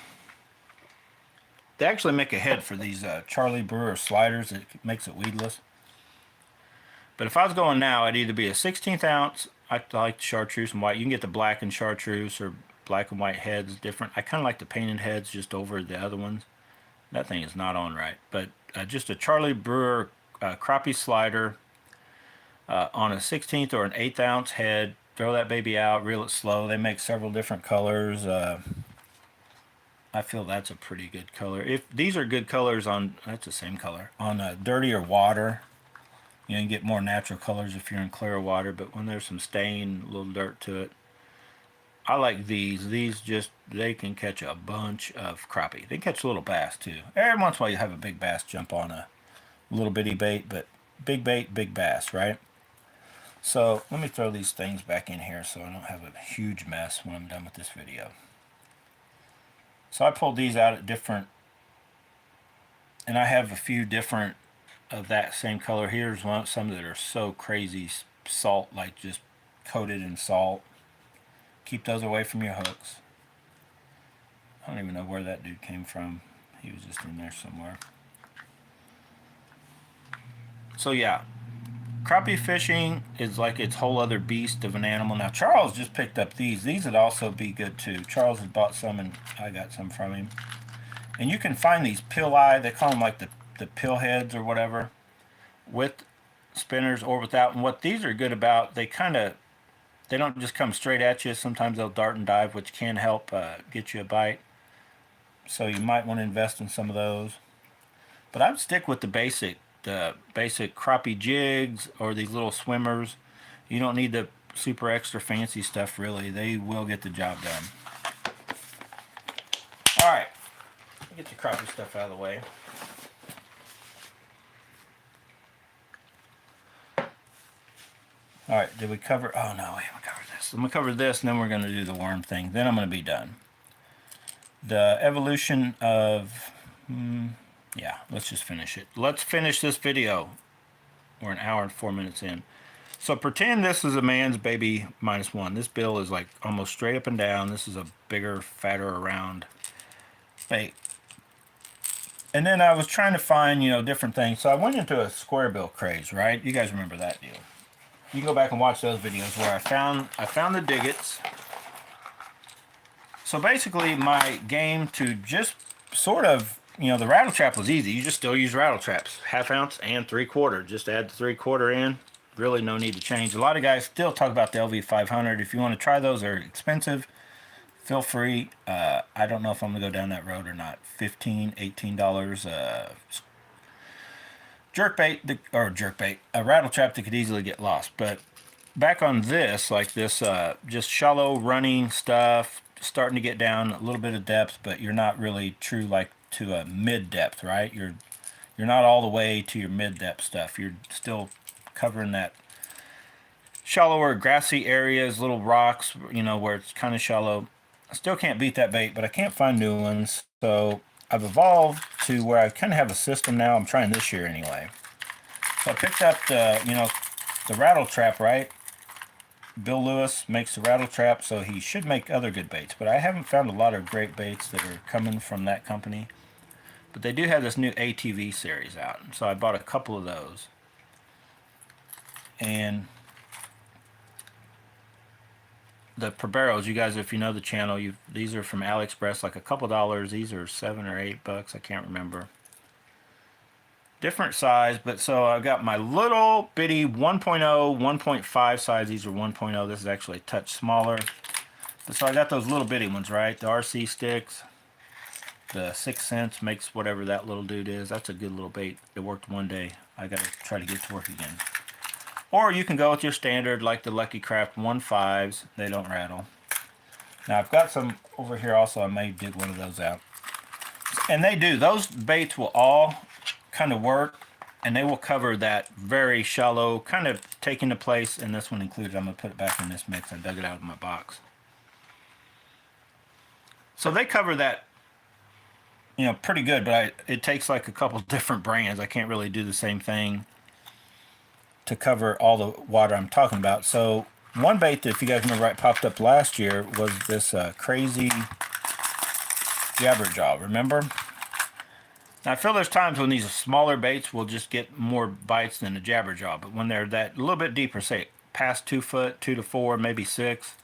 they actually make a head for these Charlie Brewer sliders. It makes it weedless. But if I was going now, I'd either be a 16th ounce. I like chartreuse and white. You can get the black and chartreuse or black and white heads different. I kind of like the painted heads just over the other ones. That thing is not on right. But just a Charlie Brewer crappie slider on a 16th or an 1/8 ounce head. Throw that baby out, reel it slow. They make several different colors. I feel that's a pretty good color. If these are good colors on, that's the same color, on dirtier water. You can get more natural colors if you're in clear water, but when there's some stain, a little dirt to it, I like these. These just, they can catch a bunch of crappie. They catch a little bass too. Every once in a while you have a big bass jump on a little bitty bait, but big bait, big bass, right? So let me throw these things back in here so I don't have a huge mess when I'm done with this video. So I pulled these out at different, and I have a few different of that same color. Here's some that are so crazy salt, like just coated in salt. Keep those away from your hooks. I don't even know where that dude came from. He was just in there somewhere. So yeah, crappie fishing is like its whole other beast of an animal. Now Charles just picked up these. These would also be good too. Charles had bought some and I got some from him. And you can find these pill eye, they call them like the pill heads or whatever, with spinners or without. And what these are good about, they don't just come straight at you. Sometimes they'll dart and dive, which can help get you a bite. So you might want to invest in some of those. But I'd stick with the basic crappie jigs or these little swimmers. You don't need the super extra fancy stuff really. They will get the job done. Alright, get the crappie stuff out of the way. Alright, did we cover, oh no, we haven't covered this. I'm going to cover this and then we're going to do the worm thing. Then I'm going to be done. The evolution of, yeah, let's just finish it. Let's finish this video. We're an hour and 4 minutes in. So pretend this is a man's baby -1. This bill is like almost straight up and down. This is a bigger, fatter, round bait. And then I was trying to find, different things. So I went into a square bill craze, right? You guys remember that deal. You can go back and watch those videos where I found the diggets. So basically my game to just sort of, the rattle trap was easy. You just still use rattle traps, 1/2 ounce and 3/4. Just add the 3/4 in. Really no need to change. A lot of guys still talk about the LV500. If you want to try those, they're expensive. Feel free. I don't know if I'm gonna go down that road or not. $15, $18. Jerk bait, a rattle trap that could easily get lost. But back on this, like this, just shallow running stuff, starting to get down a little bit of depth, but you're not really true like to a mid depth, right? You're not all the way to your mid depth stuff. You're still covering that shallower grassy areas, little rocks, where it's kind of shallow. I still can't beat that bait, but I can't find new ones. So I've evolved to where I kind of have a system now. I'm trying this year anyway. So I picked up the rattle trap, right? Bill Lewis makes the rattle trap, so he should make other good baits. But I haven't found a lot of great baits that are coming from that company. But they do have this new ATV series out. So I bought a couple of those. And the Proberos, you guys, if you know the channel, these are from AliExpress, like a couple dollars. These are $7 or $8, I can't remember. Different size, but so I've got my little bitty 1.0, 1.5 size. These are 1.0. This is actually a touch smaller. But so I got those little bitty ones, right? The RC sticks. The 6 cents makes whatever that little dude is. That's a good little bait. It worked one day. I gotta try to get it to work again. Or you can go with your standard, like the Lucky Craft 1.5s. They don't rattle. Now I've got some over here also. I may dig one of those out. And they do. Those baits will all kind of work, and they will cover that very shallow, kind of taking the place, and this one included. I'm going to put it back in this mix. I dug it out of my box. So they cover that, pretty good, but it takes like a couple different brands. I can't really do the same thing to cover all the water I'm talking about. So one bait that, if you guys remember right, popped up last year was this crazy jabberjaw, remember? Now I feel there's times when these smaller baits will just get more bites than a jabberjaw, but when they're that little bit deeper, say past 2 foot, 2 to 4, maybe 6,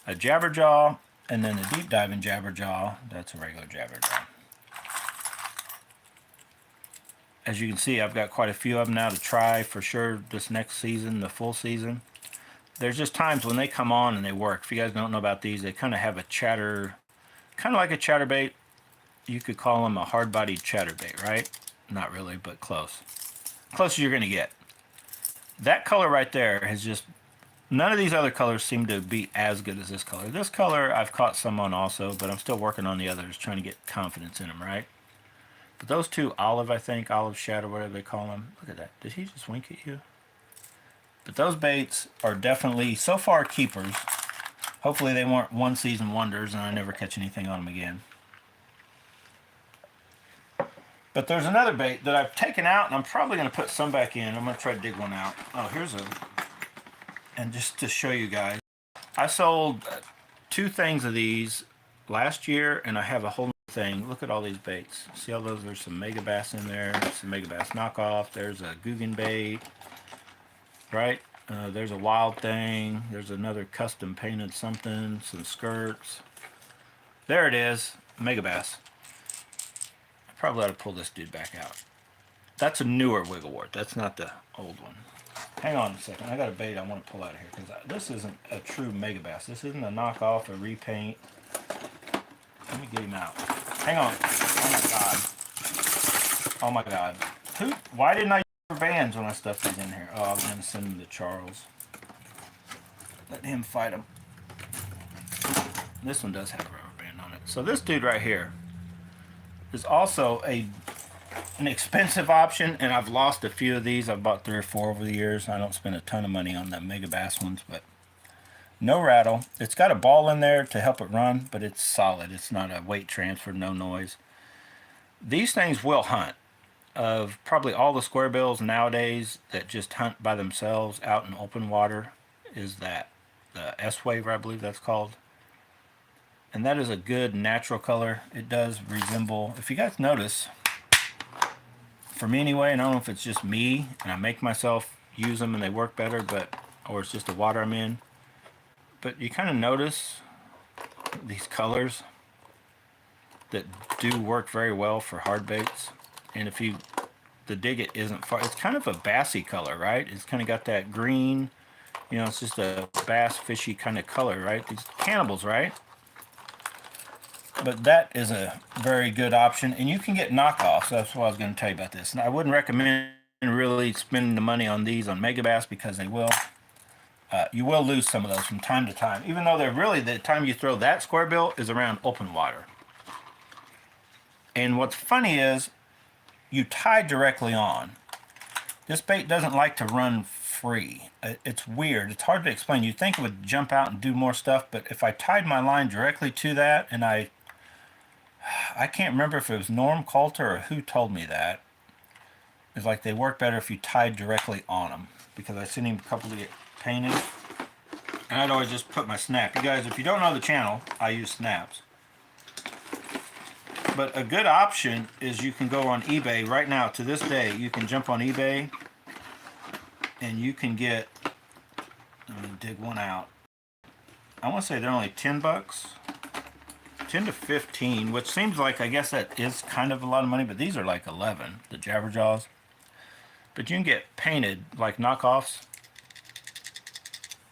a jabberjaw, and then a deep diving jabberjaw, that's a regular jabberjaw. As you can see, I've got quite a few of them now to try for sure this next season, the full season. There's just times when they come on and they work. If you guys don't know about these, they kind of have a chatter, kind of like a chatterbait. You could call them a hard-bodied chatterbait, right? Not really, but close. Close as you're going to get. That color right there has just... None of these other colors seem to be as good as this color. This color I've caught some on also, but I'm still working on the others, trying to get confidence in them, right? But those two, olive, I think, olive shadow, whatever they call them. Look at that. Did he just wink at you? But those baits are definitely, so far, keepers. Hopefully they weren't one-season wonders and I never catch anything on them again. But there's another bait that I've taken out, and I'm probably going to put some back in. I'm going to try to dig one out. Oh, here's a... And just to show you guys, I sold 2 things of these last year, and I have a whole thing. Look at all these baits. See all those? There's some Mega Bass in there. Some Mega Bass knockoff. There's a Guggen bait, right? There's a Wild Thing. There's another custom painted something. Some skirts. There it is. Mega Bass. I probably ought to pull this dude back out. That's a newer Wigglewort. That's not the old one. Hang on a second. I got a bait I want to pull out of here because this isn't a true Mega Bass. This isn't a knockoff, a repaint. Let me get him out. Hang on. Oh my god. Why didn't I use rubber bands when I stuffed these in here? Oh, I was going to send them to Charles. Let him fight them. This one does have a rubber band on it. So this dude right here is also an expensive option, and I've lost a few of these. I've bought 3 or 4 over the years. I don't spend a ton of money on the Mega Bass ones, but no rattle. It's got a ball in there to help it run, but it's solid. It's not a weight transfer, no noise. These things will hunt. Of probably all the square bills nowadays that just hunt by themselves out in open water is that the S-Wave, I believe that's called. And that is a good natural color. It does resemble, if you guys notice, for me anyway, and I don't know if it's just me and I make myself use them and they work better, but or it's just the water I'm in. But you kind of notice these colors that do work very well for hard baits. And if you, the dig it isn't far, it's kind of a bassy color, right? It's kind of got that green, you know, it's just a bass fishy kind of color, right? These cannibals, right? But that is a very good option, and you can get knockoffs. That's what I was going to tell you about this. And I wouldn't recommend really spending the money on these on Megabass because they will, you will lose some of those from time to time. Even though they're really, the time you throw that square bill is around open water. And what's funny is you tie directly on. This bait doesn't like to run free. It's weird. It's hard to explain. You'd think it would jump out and do more stuff, but if I tied my line directly to that, and I can't remember if it was Norm Coulter or who told me that. It's like they work better if you tied directly on them, because I seen him a couple to get painted. And I'd always just put my snap. You guys, if you don't know the channel, I use snaps. But a good option is you can go on eBay right now. To this day, you can jump on eBay and you can get, let me dig one out. I want to say they're only 10 bucks. 10 to 15, which seems like, I guess that is kind of a lot of money, but these are like 11, the Jabberjaws. But you can get painted, like knockoffs,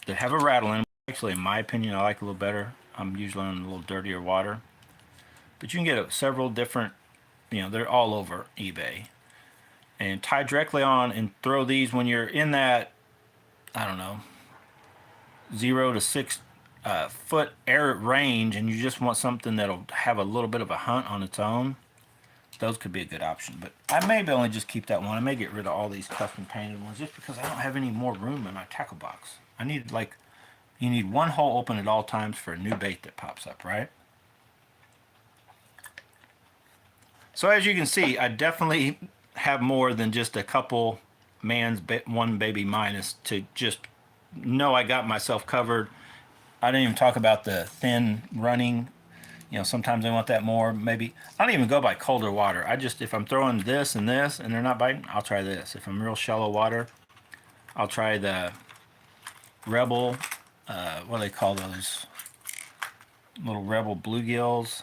that have a rattle in them. Actually, in my opinion, I like a little better. I'm usually on a little dirtier water. But you can get several different, you know, they're all over eBay. And tie directly on and throw these when you're in that, I don't know, 0 to 6 foot air range, and you just want something that'll have a little bit of a hunt on its own. Those could be a good option. But I may only just keep that one. I may get rid of all these custom painted ones just because I don't have any more room in my tackle box. I need, like, you need one hole open at all times for a new bait that pops up, right? So as you can see, I definitely have more than just a couple man's one baby minus to just know I got myself covered. I didn't even talk about the thin running. You know, sometimes I want that more. Maybe I don't even go by colder water. I just, if I'm throwing this and they're not biting, I'll try this. If I'm real shallow water, I'll try the Rebel. What do they call those? Little Rebel bluegills.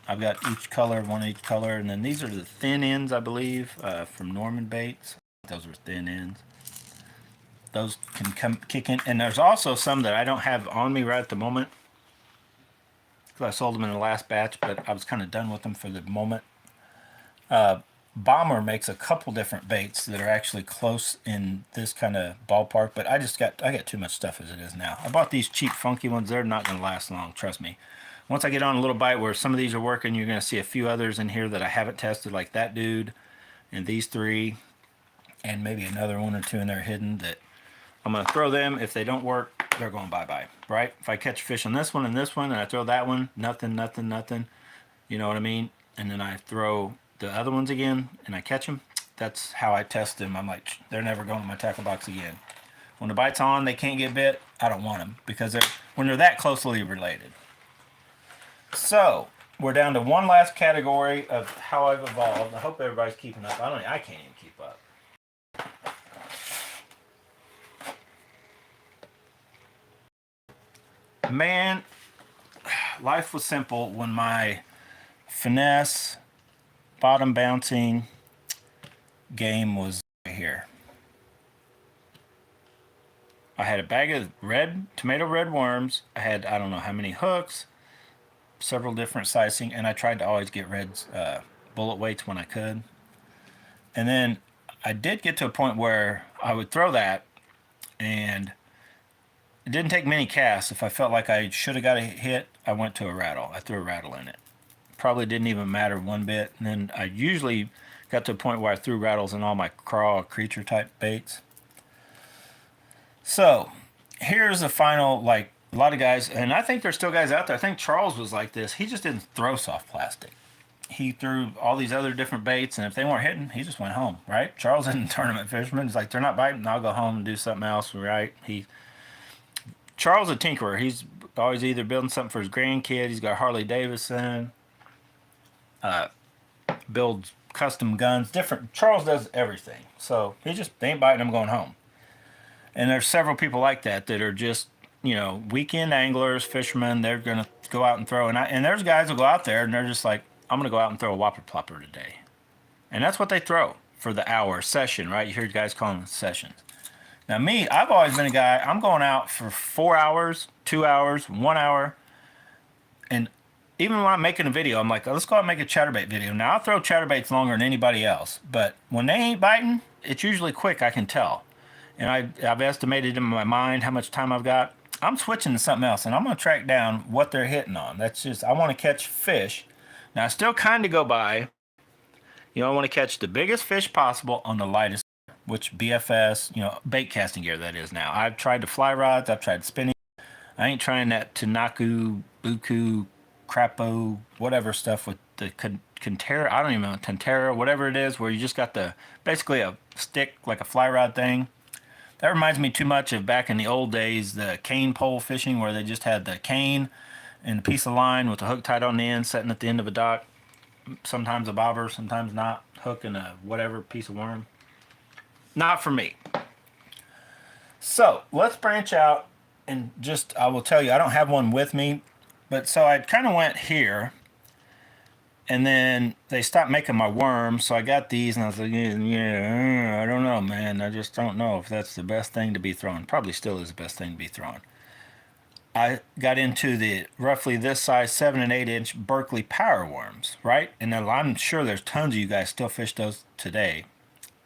I've got each color, one each color, and then these are the thin ends, I believe, from Norman Baits. Those are thin ends. Those can come kick in, and there's also some that I don't have on me right at the moment because I sold them in the last batch, but I was kind of done with them for the moment. Bomber makes a couple different baits that are actually close in this kind of ballpark, but I got too much stuff as it is now. I bought these cheap funky ones. They're not going to last long, trust me. Once I get on a little bite where some of these are working, you're going to see a few others in here that I haven't tested, like that dude and these three, and maybe another one or two in there hidden that I'm going to throw them. If they don't work, they're going bye-bye, right? If I catch fish on this one and I throw that one, nothing, you know what I mean? And then I throw the other ones again and I catch them. That's how I test them. I'm like, they're never going in my tackle box again. When the bite's on, they can't get bit, I don't want them because when they're that closely related. So, we're down to one last category of how I've evolved. I hope everybody's keeping up. I can't even keep up. Man, life was simple when my finesse, bottom bouncing game was right here. I had a bag of tomato red worms. I had, I don't know how many hooks, several different sizing, and I tried to always get reds bullet weights when I could. And then I did get to a point where I would throw that, and it didn't take many casts. If I felt like I should have got a hit, I went to a rattle. I threw a rattle in it. Probably didn't even matter one bit. And then I usually got to a point where I threw rattles in all my craw creature type baits. So here's the final, like, a lot of guys, and I think there's still guys out there. I think Charles was like this. He just didn't throw soft plastic. He threw all these other different baits, and if they weren't hitting, he just went home, right? Charles isn't a tournament fisherman. He's like, they're not biting, I'll go home and do something else, right? Charles a tinkerer. He's always either building something for his grandkid. He's got Harley Davidson. Builds custom guns, different. Charles does everything. So they ain't biting, I'm going home. And there's several people like that that are just, weekend anglers, fishermen. They're going to go out and throw. And there's guys who go out there and they're just like, I'm going to go out and throw a whopper plopper today. And that's what they throw for the hour session, right? You hear guys calling them sessions. Now me, I've always been a guy, I'm going out for 4 hours, 2 hours, 1 hour. And even when I'm making a video, I'm like, let's go out and make a chatterbait video. Now I'll throw chatterbaits longer than anybody else. But when they ain't biting, it's usually quick, I can tell. And I've estimated in my mind how much time I've got. I'm switching to something else, and I'm going to track down what they're hitting on. That's just, I want to catch fish. Now I still kind of go by, I want to catch the biggest fish possible on the lightest, which BFS, bait casting gear that is now. I've tried the fly rods, I've tried spinning. I ain't trying that Tanaku, Buku, Crapo, whatever stuff with the Kantera, I don't even know, Tantera, whatever it is, where you just got basically a stick, like a fly rod thing. That reminds me too much of back in the old days, the cane pole fishing, where they just had the cane and a piece of line with a hook tied on the end, sitting at the end of a dock. Sometimes a bobber, sometimes not. Hook and a whatever piece of worm. Not for me. So let's branch out and I will tell you, I don't have one with me, but so I kind of went here, and then they stopped making my worms, so I got these, and I was like, yeah, I don't know, man. I just don't know if that's the best thing to be thrown. Probably still is the best thing to be thrown. I got into the roughly this size 7 and 8 inch Berkeley power worms, right? And I'm sure there's tons of you guys still fish those today.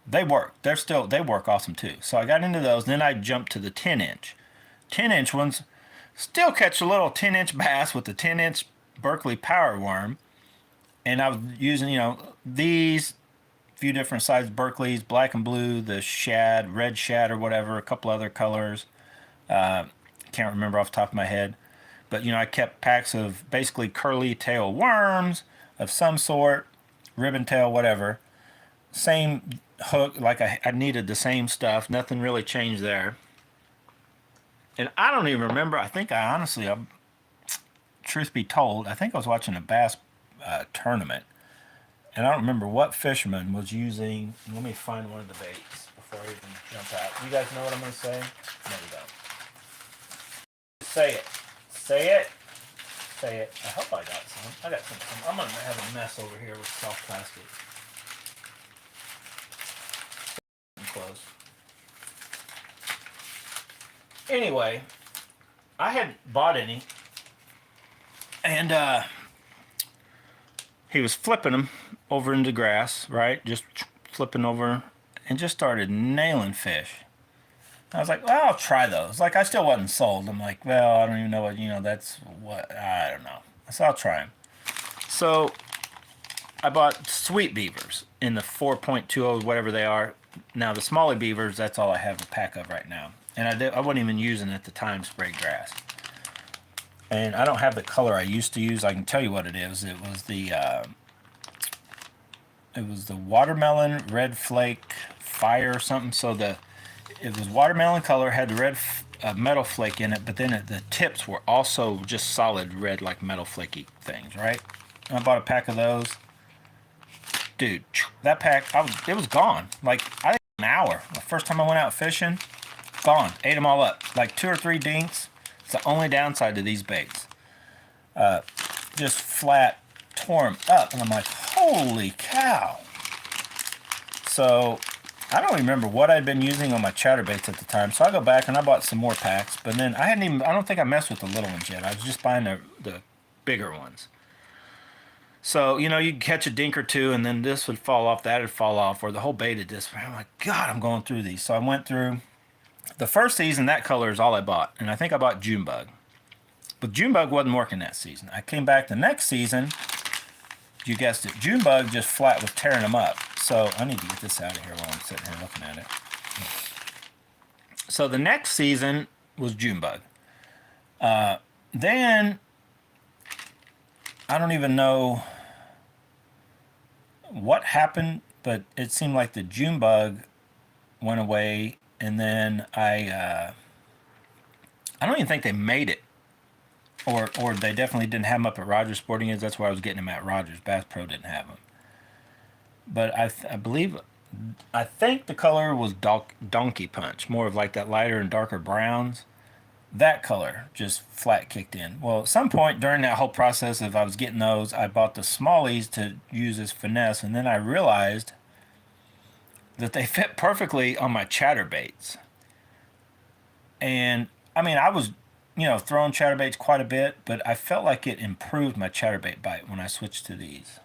They work. They work awesome too. So I got into those. Then I jumped to the 10 inch. 10 inch ones still catch a little 10 inch bass with the 10 inch Berkeley power worm. And I was using, these few different sized Berkeleys, black and blue, the shad, red shad or whatever, a couple other colors. Can't remember off the top of my head. But, I kept packs of basically curly tail worms of some sort, ribbon tail, whatever. Same hook, like I needed the same stuff. Nothing really changed there. And I don't even remember. I think I honestly, truth be told, I think I was watching a bass tournament. And I don't remember what fisherman was using. Let me find one of the baits before I even jump out. You guys know what I'm going to say? No, we don't. Say it. Say it. Say it. I hope I got some. I got some. I'm going to have a mess over here with soft plastic. Close. Anyway, I hadn't bought any. And he was flipping them over into grass, right? Just flipping over and just started nailing fish. I was like, well, I'll try those. Like, I still wasn't sold. I'm like, well, I don't even know what, that's what, I don't know. So I'll try them. So I bought sweet beavers in the 4.20, whatever they are. Now, the smaller beavers, that's all I have a pack of right now. And I wasn't even using at the time sprayed grass. And I don't have the color I used to use. I can tell you what it is. It was the watermelon red flake fire or something. So it was watermelon color, had the red metal flake in it, but then the tips were also just solid red, like metal flaky things, right? And I bought a pack of those. Dude, that pack, it was gone. Like, I think an hour. The first time I went out fishing, gone. Ate them all up. Like 2 or 3 dinks. It's the only downside to these baits. Just flat tore them up. And I'm like, holy cow. So I don't remember what I'd been using on my chatterbaits at the time. So I go back and I bought some more packs. But then I don't think I messed with the little ones yet. I was just buying the bigger ones. So, you'd catch a dink or two, and then this would fall off, that would fall off, or the whole bait would disappear. I'm like, God, I'm going through these. So I went through. The first season, that color is all I bought. And I think I bought Junebug. But Junebug wasn't working that season. I came back the next season. You guessed it. Junebug just flat was tearing them up. So I need to get this out of here while I'm sitting here looking at it. So the next season was Junebug. Then I don't even know what happened, but it seemed like the Junebug went away, and then I don't even think they made it, or they definitely didn't have them up at Rogers Sporting Goods. That's where I was getting them at Rogers. Bass Pro didn't have them. but I believe, I think the color was Donkey Punch, more of like that lighter and darker browns. That color just flat kicked in. Well, at some point during that whole process of I was getting those, I bought the smallies to use as finesse, and then I realized that they fit perfectly on my chatterbaits. And I mean, I was, throwing chatterbaits quite a bit, but I felt like it improved my chatterbait bite when I switched to these.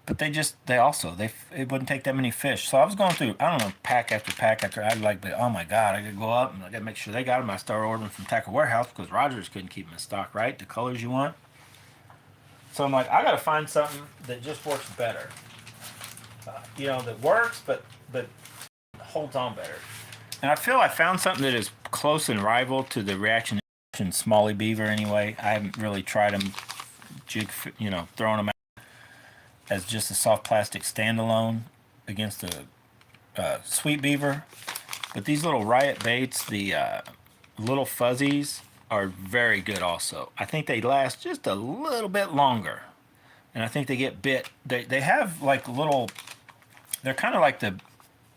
But it wouldn't take that many fish. So I was going through, I don't know, pack after pack after, I'd like, but oh my God, I gotta go up and I gotta make sure they got them. I started ordering from Tackle Warehouse because Rogers couldn't keep them in stock, right? The colors you want. So I'm like, I gotta find something that just works better. That works, but holds on better. And I feel I found something that is close and rival to the Reaction Smalley Beaver anyway. I haven't really tried them throwing them out as just a soft plastic standalone against the Sweet Beaver. But these little Riot baits, the little fuzzies, are very good also. I think they last just a little bit longer. And I think they get bit. They have like little, they're kind of like the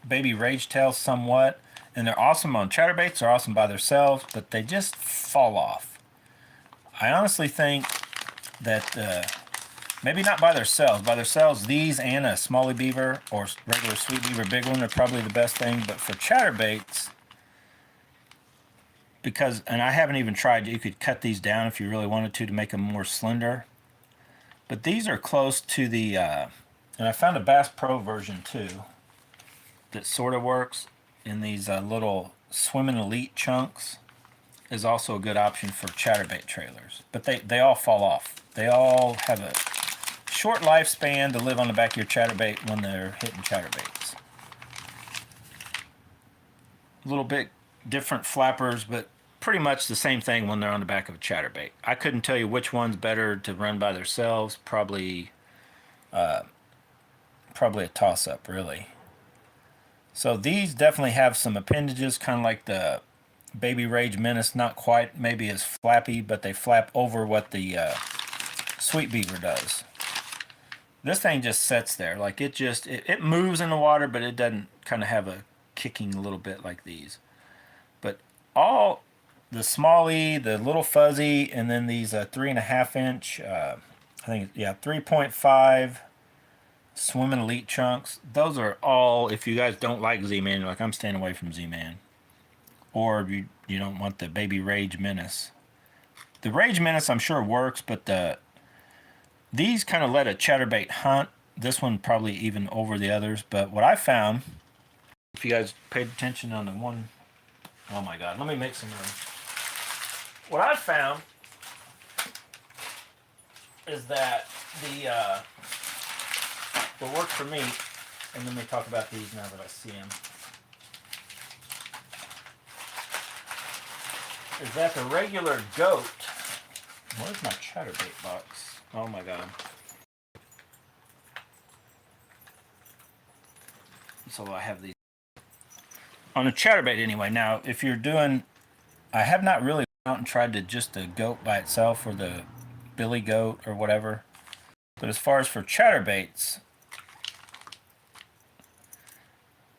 baby rage tails somewhat. And they're awesome on chatterbaits. They're awesome by themselves, but they just fall off. I honestly think that maybe not by themselves. By themselves, these and a Smalley Beaver or regular Sweet Beaver big one are probably the best thing. But for chatterbaits, and I haven't even tried, you could cut these down if you really wanted to make them more slender. But these are close to the, and I found a Bass Pro version too that sort of works. In these little Swimming Elite chunks is also a good option for chatterbait trailers. But they all fall off. They all have a short lifespan to live on the back of your chatterbait when they're hitting chatterbaits. A little bit different flappers, but pretty much the same thing when they're on the back of a chatterbait. I couldn't tell you which one's better to run by themselves. Probably a toss-up, really. So these definitely have some appendages, kind of like the Baby Rage Menace. Not quite maybe as flappy, but they flap over what the Sweet Beaver does. This thing just sits there. Like it moves in the water, but it doesn't kind of have a kicking a little bit like these. But all the Smalley, the little fuzzy, and then these 3.5 inch, I think, yeah, 3.5 Swimming Elite chunks. Those are all, if you guys don't like Z-Man, you're like, I'm staying away from Z-Man. Or you don't want the Baby Rage Menace. The Rage Menace I'm sure works, but these kind of let a chatterbait hunt. This one probably even over the others. But what I found, if you guys paid attention on the one, oh my God, let me make some room. What I found is that what worked for me, and let me talk about these now that I see them, is that the regular goat, where's my chatterbait box? Oh my God. So I have these. On a chatterbait anyway. Now, if you're doing, I have not really gone out and tried to just the goat by itself or the billy goat or whatever. But as far as for chatterbaits,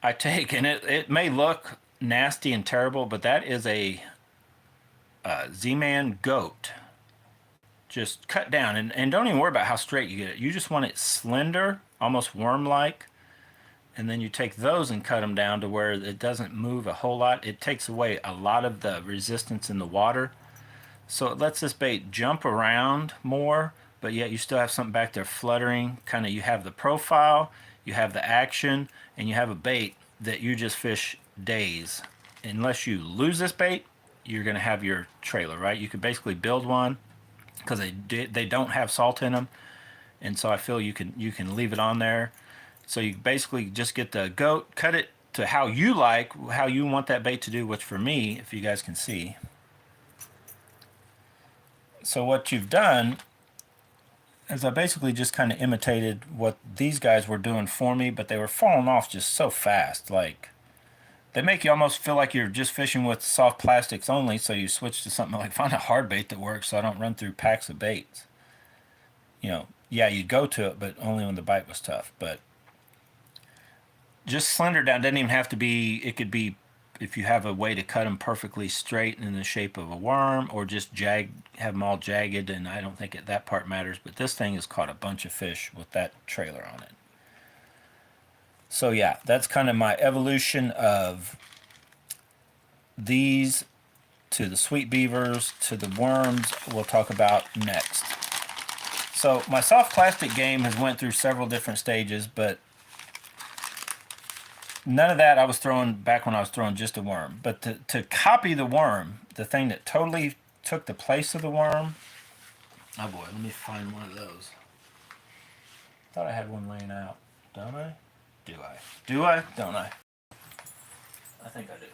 I take, and it may look nasty and terrible, but that is a Z-Man goat. Just cut down, and don't even worry about how straight you get it. You just want it slender, almost worm-like, and then you take those and cut them down to where it doesn't move a whole lot. It takes away a lot of the resistance in the water, so it lets this bait jump around more, but yet you still have something back there fluttering. Kind of, you have the profile, you have the action, and you have a bait that you just fish days. Unless you lose this bait, you're going to have your trailer, right? You could basically build one because they don't have salt in them, and so I feel you can leave it on there. So you basically just get the goat, cut it to how you like, how you want that bait to do, which for me, if you guys can see. So what you've done is I basically just kind of imitated what these guys were doing for me, but they were falling off just so fast. Like, they make you almost feel like you're just fishing with soft plastics only, so you switch to something like, find a hard bait that works so I don't run through packs of baits. Yeah, you go to it, but only when the bite was tough. But just slender down. Doesn't even have to be, it could be if you have a way to cut them perfectly straight in the shape of a worm, or just have them all jagged, and I don't think that part matters, but this thing has caught a bunch of fish with that trailer on it. So yeah, that's kind of my evolution of these to the sweet beavers to the worms we'll talk about next. So my soft plastic game has went through several different stages, but none of that I was throwing back when I was throwing just a worm. But to copy the worm, the thing that totally took the place of the worm, oh boy, let me find one of those. Thought I had one laying out. Don't I? Do I? Do I? Don't I? I think I do.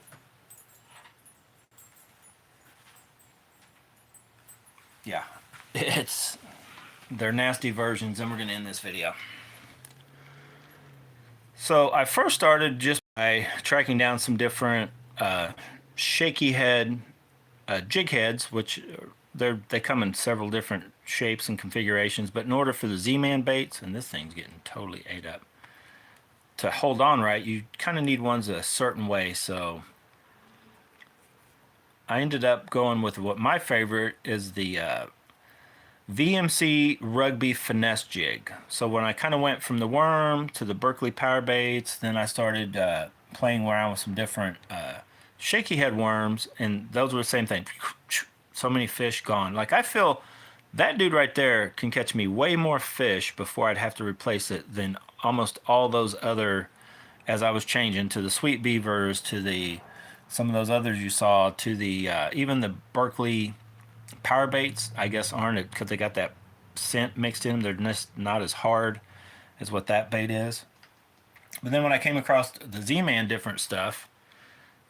Yeah. They're nasty versions, and we're going to end this video. So I first started just by tracking down some different shaky head jig heads, which they come in several different shapes and configurations, but in order for the Z-Man baits, and this thing's getting totally ate up, to hold on right, you kind of need ones a certain way. So I ended up going with what my favorite is, the VMC Rugby Finesse Jig. So when I kind of went from the worm to the Berkeley Power Baits, then I started playing around with some different shaky head worms, and those were the same thing. So many fish gone. Like, I feel that dude right there can catch me way more fish before I'd have to replace it than almost all those other, as I was changing to the sweet beavers, to the some of those others you saw, to the even the Berkeley power baits, I guess, aren't it because they got that scent mixed in them. They're just not as hard as what that bait is. But then when I came across the Z-Man different stuff,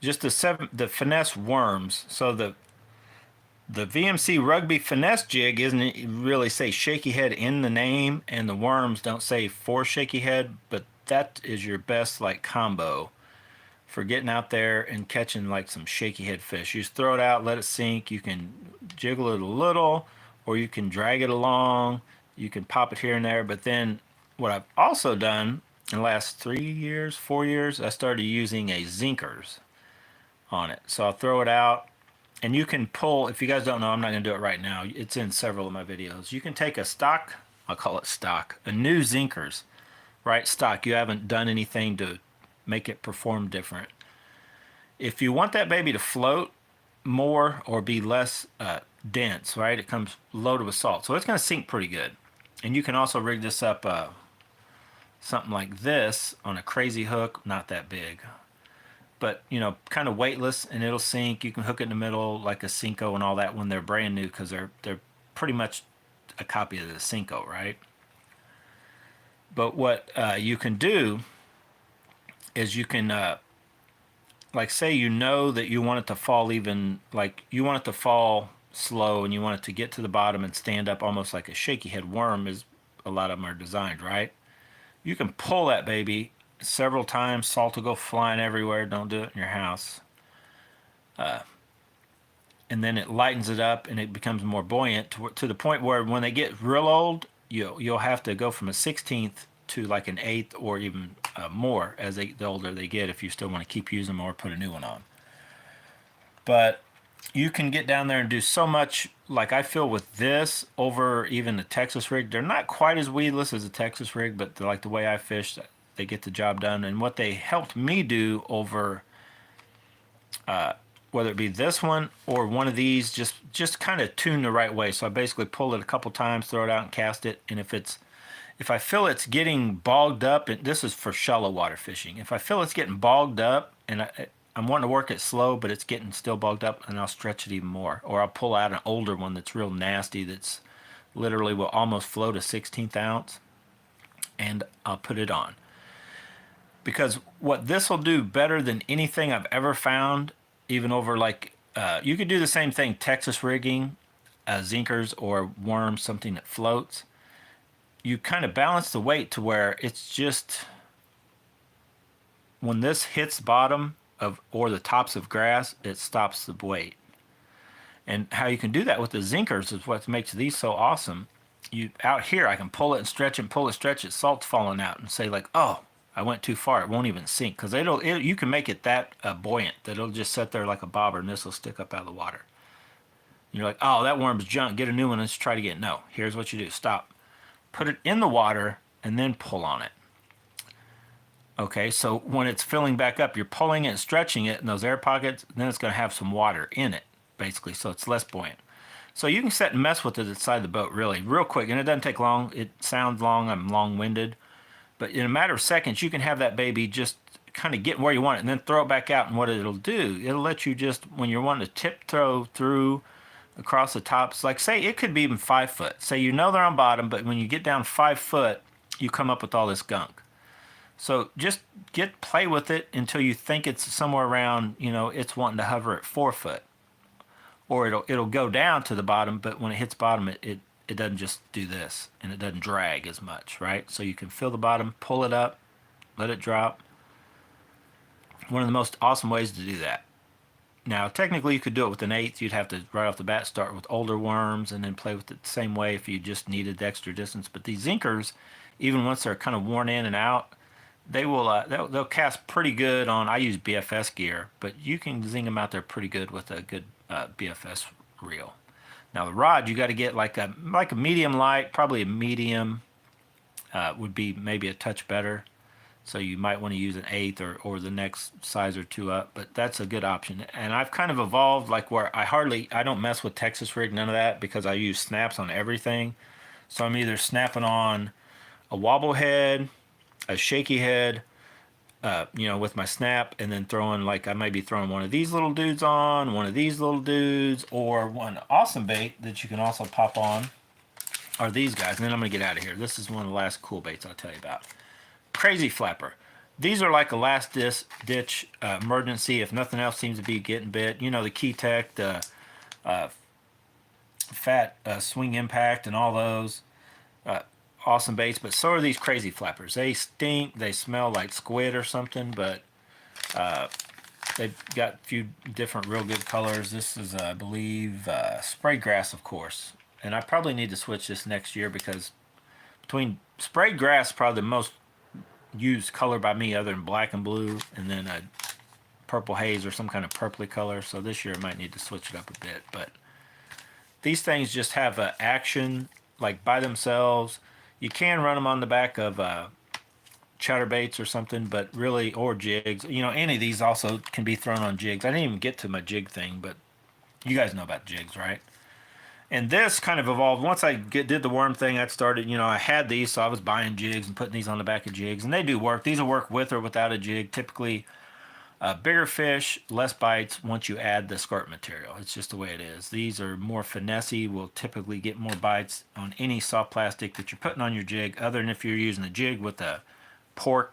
just the finesse worms. So the VMC Rugby Finesse Jig isn't really say shaky head in the name, and the worms don't say for shaky head, but that is your best like combo for getting out there and catching like some shaky head fish. You just throw it out, let it sink. You can jiggle it a little, or you can drag it along. You can pop it here and there. But then what I've also done in the last 3 years, 4 years, I started using a Zinkers on it. So I'll throw it out, and you can pull, if you guys don't know, I'm not going to do it right now. It's in several of my videos. You can take a stock, I'll call it stock, a new Zinkers, right? Stock. You haven't done anything to make it perform different. If you want that baby to float more or be less dense, right? It comes loaded with salt, so it's going to sink pretty good. And you can also rig this up something like this on a crazy hook, not that big, but you know, kind of weightless, and it'll sink. You can hook it in the middle like a Cinco and all that when they're brand new, because they're pretty much a copy of the Cinco, right? But what you can do is you can like, say you know that you want it to fall even, like you want it to fall slow, and you want it to get to the bottom and stand up almost like a shaky head worm, is a lot of them are designed, right? You can pull that baby several times. Salt will go flying everywhere. Don't do it in your house. And then it lightens it up, and it becomes more buoyant to the point where when they get real old, you'll have to go from a 16th to like an 1/8 or even more as the older they get, if you still want to keep using them or put a new one on. But you can get down there and do so much, like I feel with this, over even the Texas rig. They're not quite as weedless as a Texas rig, but like the way I fish, they get the job done. And what they helped me do over whether it be this one or one of these, just kind of tune the right way. So I basically pull it a couple times, throw it out and cast it. And if I feel it's getting bogged up, and this is for shallow water fishing, if I feel it's getting bogged up and I'm wanting to work it slow, but it's getting still bogged up, and I'll stretch it even more. Or I'll pull out an older one that's real nasty, that's literally will almost float a 16th ounce, and I'll put it on. Because what this will do better than anything I've ever found, even over like, you could do the same thing, Texas rigging, Zinkers, or worms, something that floats. You kind of balance the weight to where it's just, when this hits bottom of or the tops of grass, it stops the weight. And how you can do that with the Zinkers is what makes these so awesome. You out here, I can pull it and stretch it, pull it, stretch it. Salt's falling out, and say like, oh, I went too far. It won't even sink because you can make it that buoyant that it'll just sit there like a bobber and this will stick up out of the water. And you're like, oh, that worm's junk. Get a new one. Let's try it again. No, here's what you do. Stop. Put it in the water and then pull on it. Okay, so when it's filling back up, you're pulling it, stretching it in those air pockets, and then it's going to have some water in it, basically, so it's less buoyant. So you can sit and mess with it inside the boat really, real quick, and it doesn't take long. It sounds long, I'm long-winded, but in a matter of seconds, you can have that baby just kind of get where you want it, and then throw it back out, and what it'll do, it'll let you just, when you're wanting to tiptoe through across the tops, like say it could be even 5 foot. Say you know they're on bottom, but when you get down 5 foot, you come up with all this gunk. So just play with it until you think it's somewhere around, it's wanting to hover at 4 foot. Or it'll go down to the bottom, but when it hits bottom, it doesn't just do this, and it doesn't drag as much, right? So you can feel the bottom, pull it up, let it drop. One of the most awesome ways to do that. Now, technically, you could do it with an eighth. You'd have to, right off the bat, start with older worms and then play with it the same way if you just needed extra distance. But these zinkers, even once they're kind of worn in and out, they'll cast pretty good on. I use BFS gear, but you can zing them out there pretty good with a good BFS reel. Now the rod, you got to get like a medium light, probably a medium would be maybe a touch better. So you might want to use an eighth or the next size or two up, but that's a good option. And I've kind of evolved like where I don't mess with Texas rig, none of that, because I use snaps on everything. So I'm either snapping on a wobble head, a shaky head, with my snap, and then throwing, like I might be throwing one of these little dudes on, one of these little dudes, or one awesome bait that you can also pop on are these guys. And then I'm going to get out of here. This is one of the last cool baits I'll tell you about. Crazy flapper. These are like a last ditch emergency if nothing else seems to be getting bit. The Key Tech, the Fat Swing Impact, and all those. Awesome baits, but so are these crazy flappers. They stink. They smell like squid or something, but they've got a few different real good colors. This is, I believe, sprayed grass, of course. And I probably need to switch this next year because between sprayed grass, probably the most used color by me other than black and blue, and then a purple haze or some kind of purpley color. So this year I might need to switch it up a bit. But these things just have action like by themselves. You can run them on the back of chatterbaits or something, but really, or jigs. Any of these also can be thrown on jigs. I didn't even get to my jig thing, but you guys know about jigs, right? And this kind of evolved. Once I did the worm thing, I started, I had these, so I was buying jigs and putting these on the back of jigs. And they do work. These will work with or without a jig. Typically, bigger fish, less bites once you add the skirt material. It's just the way it is. These are more finessey, will typically get more bites on any soft plastic that you're putting on your jig, other than if you're using a jig with a pork,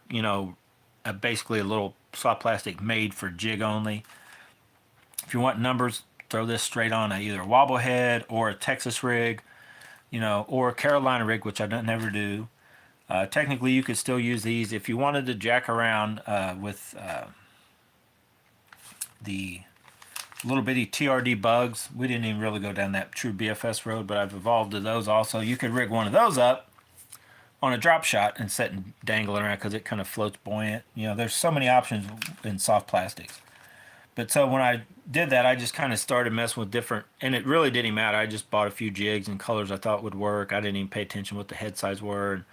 basically a little soft plastic made for jig only. If you want numbers, throw this straight on either a wobble head or a Texas rig, or a Carolina rig, which I don't never do. Technically, you could still use these if you wanted to jack around with the little bitty TRD bugs. We didn't even really go down that true BFS road, but I've evolved to those also. You could rig one of those up on a drop shot and set and dangle it around because it kind of floats buoyant. There's so many options in soft plastics. But so when I did that, I just kind of started messing with different, and it really didn't matter. I just bought a few jigs and colors I thought would work. I didn't even pay attention what the head size were. And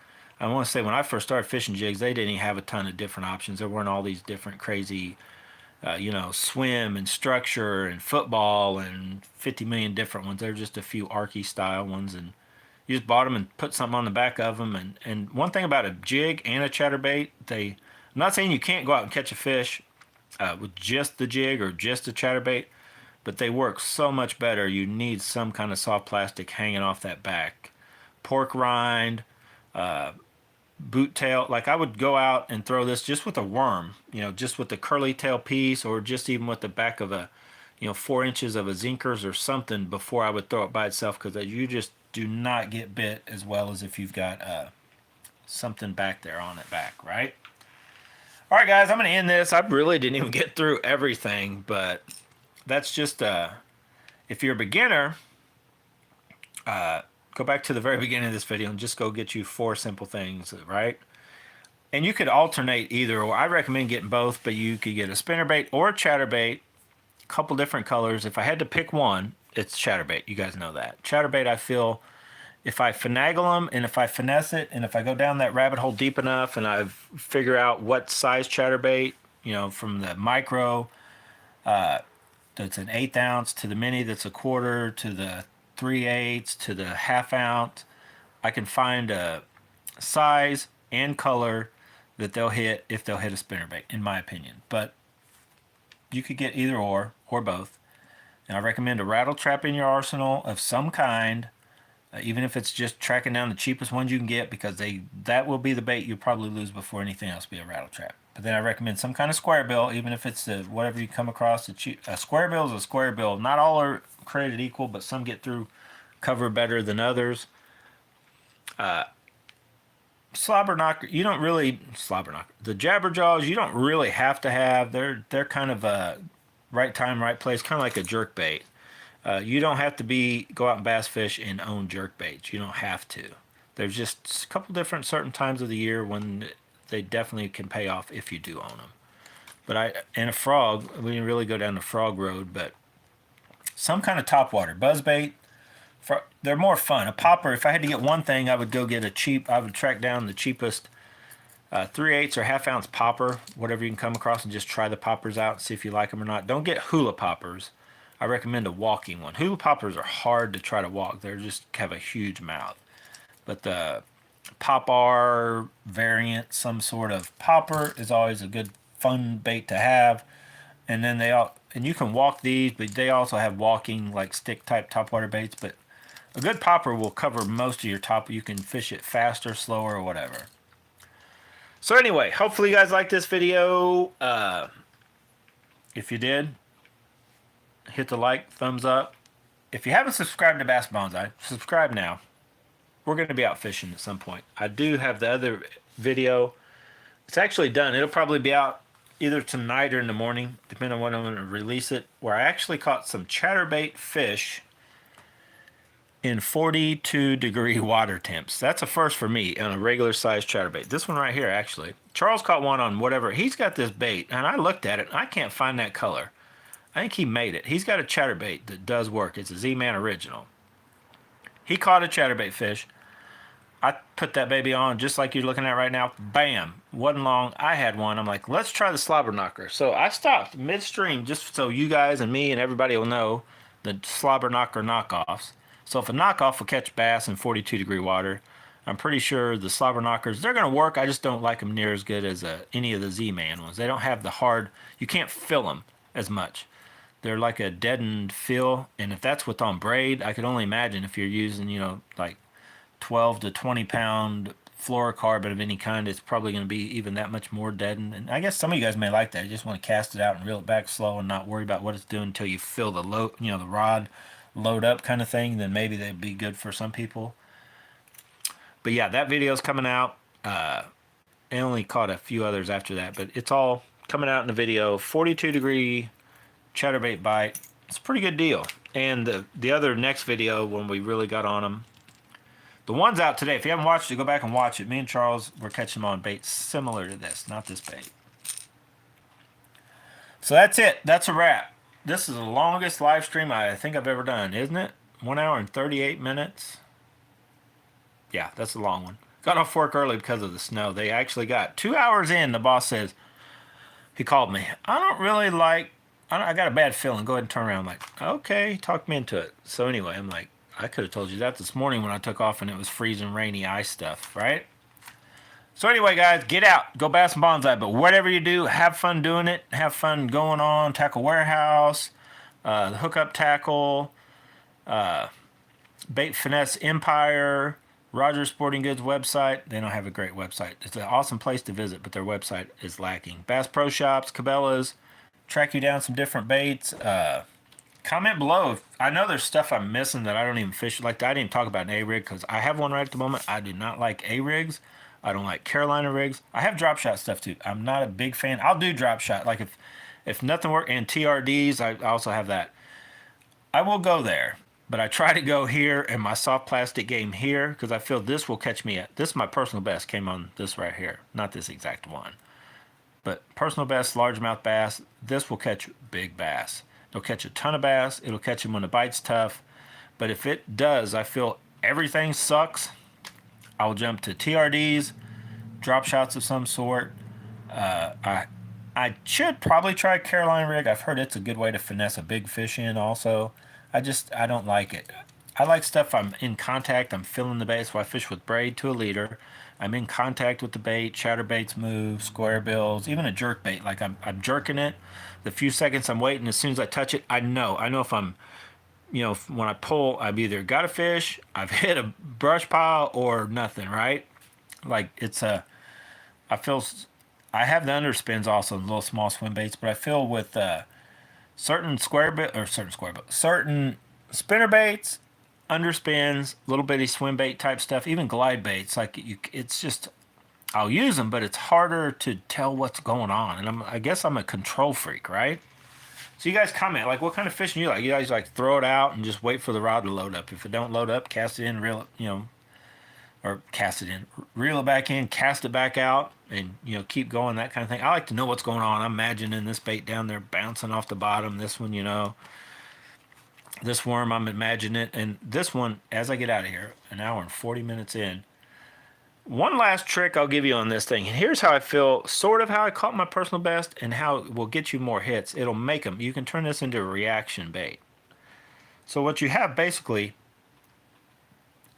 I want to say when I first started fishing jigs, they didn't even have a ton of different options. There weren't all these different crazy, swim and structure and football and 50 million different ones. There were just a few Arky style ones, and you just bought them and put something on the back of them. And one thing about a jig and a chatterbait, I'm not saying you can't go out and catch a fish with just the jig or just a chatterbait, but they work so much better. You need some kind of soft plastic hanging off that back. Pork rind, boot tail. Like I would go out and throw this just with a worm, just with the curly tail piece, or just even with the back of a, 4 inches of a zinkers or something before I would throw it by itself, because you just do not get bit as well as if you've got something back there on it back, right? All right, guys, I'm going to end this. I really didn't even get through everything, but that's just, if you're a beginner, go back to the very beginning of this video and just go get you 4 simple things, right? And you could alternate either, or I recommend getting both, but you could get a spinnerbait or a chatterbait, a couple different colors. If I had to pick one, it's chatterbait. You guys know that. Chatterbait, I feel, if I finagle them and if I finesse it and if I go down that rabbit hole deep enough and I figure out what size chatterbait, you know, from the micro that's an 1/8 ounce to the mini that's a quarter to the 3/8 to the ½ ounce, I can find a size and color that they'll hit if they'll hit a spinnerbait, in my opinion. But you could get either or both. And I recommend a rattle trap in your arsenal of some kind, even if it's just tracking down the cheapest ones you can get, because that will be the bait you'll probably lose before anything else be a rattle trap. But then I recommend some kind of square bill, even if it's whatever you come across. A square bill is a square bill. Not all are created equal, but some get through cover better than others. Slobber knocker, you don't really the jabberjaws you don't really have to have. They're kind of a right time, right place, kind of like a jerk bait. You don't have to go out and bass fish and own jerk baits. You don't have to. There's just a couple different certain times of the year when they definitely can pay off if you do own them. But and a frog, we didn't really go down the frog road, but some kind of topwater buzzbait. They're more fun. A popper, if I had to get one thing, I would track down the cheapest 3/8 or ½ ounce popper, whatever you can come across, and just try the poppers out and see if you like them or not. Don't get hula poppers. I recommend a walking one. Hula poppers are hard to try to walk. They just have a huge mouth. But the popper variant, some sort of popper, is always a good fun bait to have. And then you can walk these, but they also have walking like stick type topwater baits. But a good popper will cover most of your top. You can fish it faster, slower, or whatever. So anyway, hopefully you guys liked this video. If you did, hit the like, thumbs up. If you haven't subscribed to Bass Bonsai, subscribe now. We're going to be out fishing at some point. I do have the other video. It's actually done. It'll probably be out either tonight or in the morning, depending on when I'm going to release it, where I actually caught some chatterbait fish in 42-degree water temps. That's a first for me on a regular size chatterbait. This one right here, actually. Charles caught one on whatever. He's got this bait, and I looked at it, and I can't find that color. I think he made it. He's got a chatterbait that does work. It's a Z-Man original. He caught a chatterbait fish. I put that baby on just like you're looking at right now. Bam. Wasn't long. I had one. I'm like, let's try the slobber knocker. So I stopped midstream just so you guys and me and everybody will know the slobber knocker knockoffs. So if a knockoff will catch bass in 42-degree water, I'm pretty sure the slobber knockers, they're going to work. I just don't like them near as good as any of the Z-Man ones. They don't have the hard, you can't feel them as much. They're like a deadened feel, and if that's with on braid, I could only imagine if you're using, like 12 to 20 pound fluorocarbon of any kind, it's probably going to be even that much more deadened. And I guess some of you guys may like that. You just want to cast it out and reel it back slow and not worry about what it's doing until you feel the the rod load up kind of thing. Then maybe they'd be good for some people. But yeah, that video's coming out. I only caught a few others after that, but it's all coming out in the video. 42-degree chatterbait bite. It's a pretty good deal. And the other next video, when we really got on them, the one's out today. If you haven't watched it, go back and watch it. Me and Charles were catching them on baits similar to this, not this bait. So that's it. That's a wrap. This is the longest live stream I think I've ever done, isn't it? 1 hour and 38 minutes. Yeah, that's a long one. Got off work early because of the snow. They actually got 2 hours in. The boss says, he called me. I got a bad feeling. Go ahead and turn around. I'm like, okay, talk me into it. So anyway, I'm like, I could have told you that this morning when I took off and it was freezing, rainy ice stuff, right? So anyway, guys, get out. Go bass and bonsai. But whatever you do, have fun doing it. Have fun going on Tackle Warehouse, the Hookup Tackle, Bait Finesse Empire, Rogers Sporting Goods website. They don't have a great website. It's an awesome place to visit, but their website is lacking. Bass Pro Shops, Cabela's, track you down some different baits. Comment below. I know there's stuff I'm missing that I don't even fish. Like, I didn't talk about an A-rig because I have one right at the moment. I do not like A-rigs. I don't like Carolina rigs. I have drop shot stuff too. I'm not a big fan. I'll do drop shot. Like if nothing works, and TRDs, I also have that. I will go there. but I try to go here in my soft plastic game here because I feel this will catch me at, this is my personal best, came on this right here, not this exact one. But personal best, largemouth bass, this will catch big bass. It'll catch a ton of bass. It'll catch them when the bite's tough. But if it does, I feel everything sucks, I'll jump to TRDs, drop shots of some sort. I should probably try Caroline rig. I've heard it's a good way to finesse a big fish in also. I don't like it. I like stuff I'm in contact, I'm feeling the bait, so I fish with braid to a leader. I'm in contact with the bait, chatterbaits move, square bills, even a jerk bait. Like I'm jerking it. The few seconds I'm waiting, as soon as I touch it, I know if I'm, when I pull, I've either got a fish, I've hit a brush pile, or nothing, right? Like I feel, I have the underspins also, the little small swim baits, but I feel with certain certain spinner baits, underspins, little bitty swim bait type stuff, even glide baits. Like it's just I'll use them, but it's harder to tell what's going on. And I guess I'm a control freak, right? So you guys comment like what kind of fishing you like? You guys like throw it out and just wait for the rod to load up. If it don't load up, cast it in, reel it, or cast it in, reel it back in, cast it back out, and keep going, that kind of thing. I like to know what's going on. I'm imagining this bait down there bouncing off the bottom. This one, this worm, I'm imagining it. And this one, as I get out of here, an hour and 40 minutes in, one last trick I'll give you on this thing. And here's how I feel, sort of how I caught my personal best and how it will get you more hits. It'll make them. You can turn this into a reaction bait. So what you have basically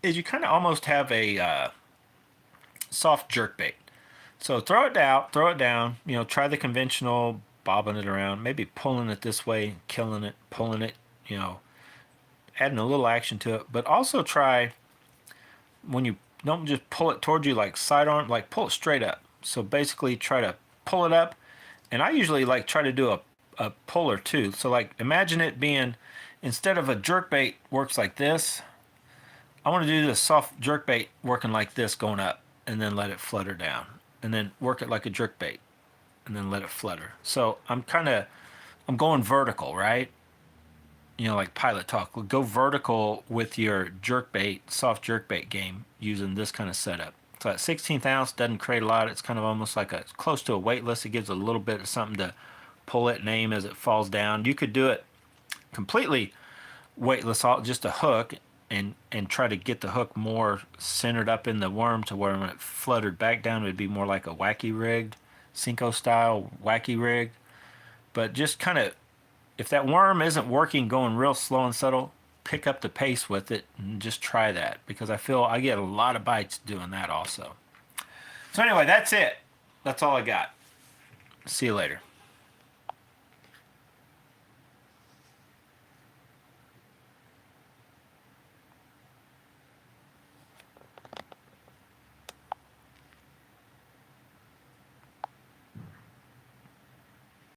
is you kind of almost have a soft jerk bait. So throw it down, try the conventional bobbing it around, maybe pulling it this way, killing it, pulling it, adding a little action to it. But also try, when you don't just pull it towards you like sidearm, like pull it straight up. So basically try to pull it up. And I usually like try to do a puller too. So like imagine it being, instead of a jerk bait works like this, I want to do the soft jerk bait working like this going up and then let it flutter down. And then work it like a jerk bait and then let it flutter. So I'm going vertical, right? Like pilot talk. Go vertical with your jerkbait, soft jerkbait game using this kind of setup. So that 16th ounce doesn't create a lot. It's kind of almost like it's close to a weightless. It gives a little bit of something to pull it and aim as it falls down. You could do it completely weightless, just a hook, and try to get the hook more centered up in the worm to where when it fluttered back down, it would be more like a wacky rigged, Cinco style wacky rig. But just kind of, if that worm isn't working, going real slow and subtle, pick up the pace with it and just try that, because I feel I get a lot of bites doing that also. So anyway, that's it. That's all I got. See you later.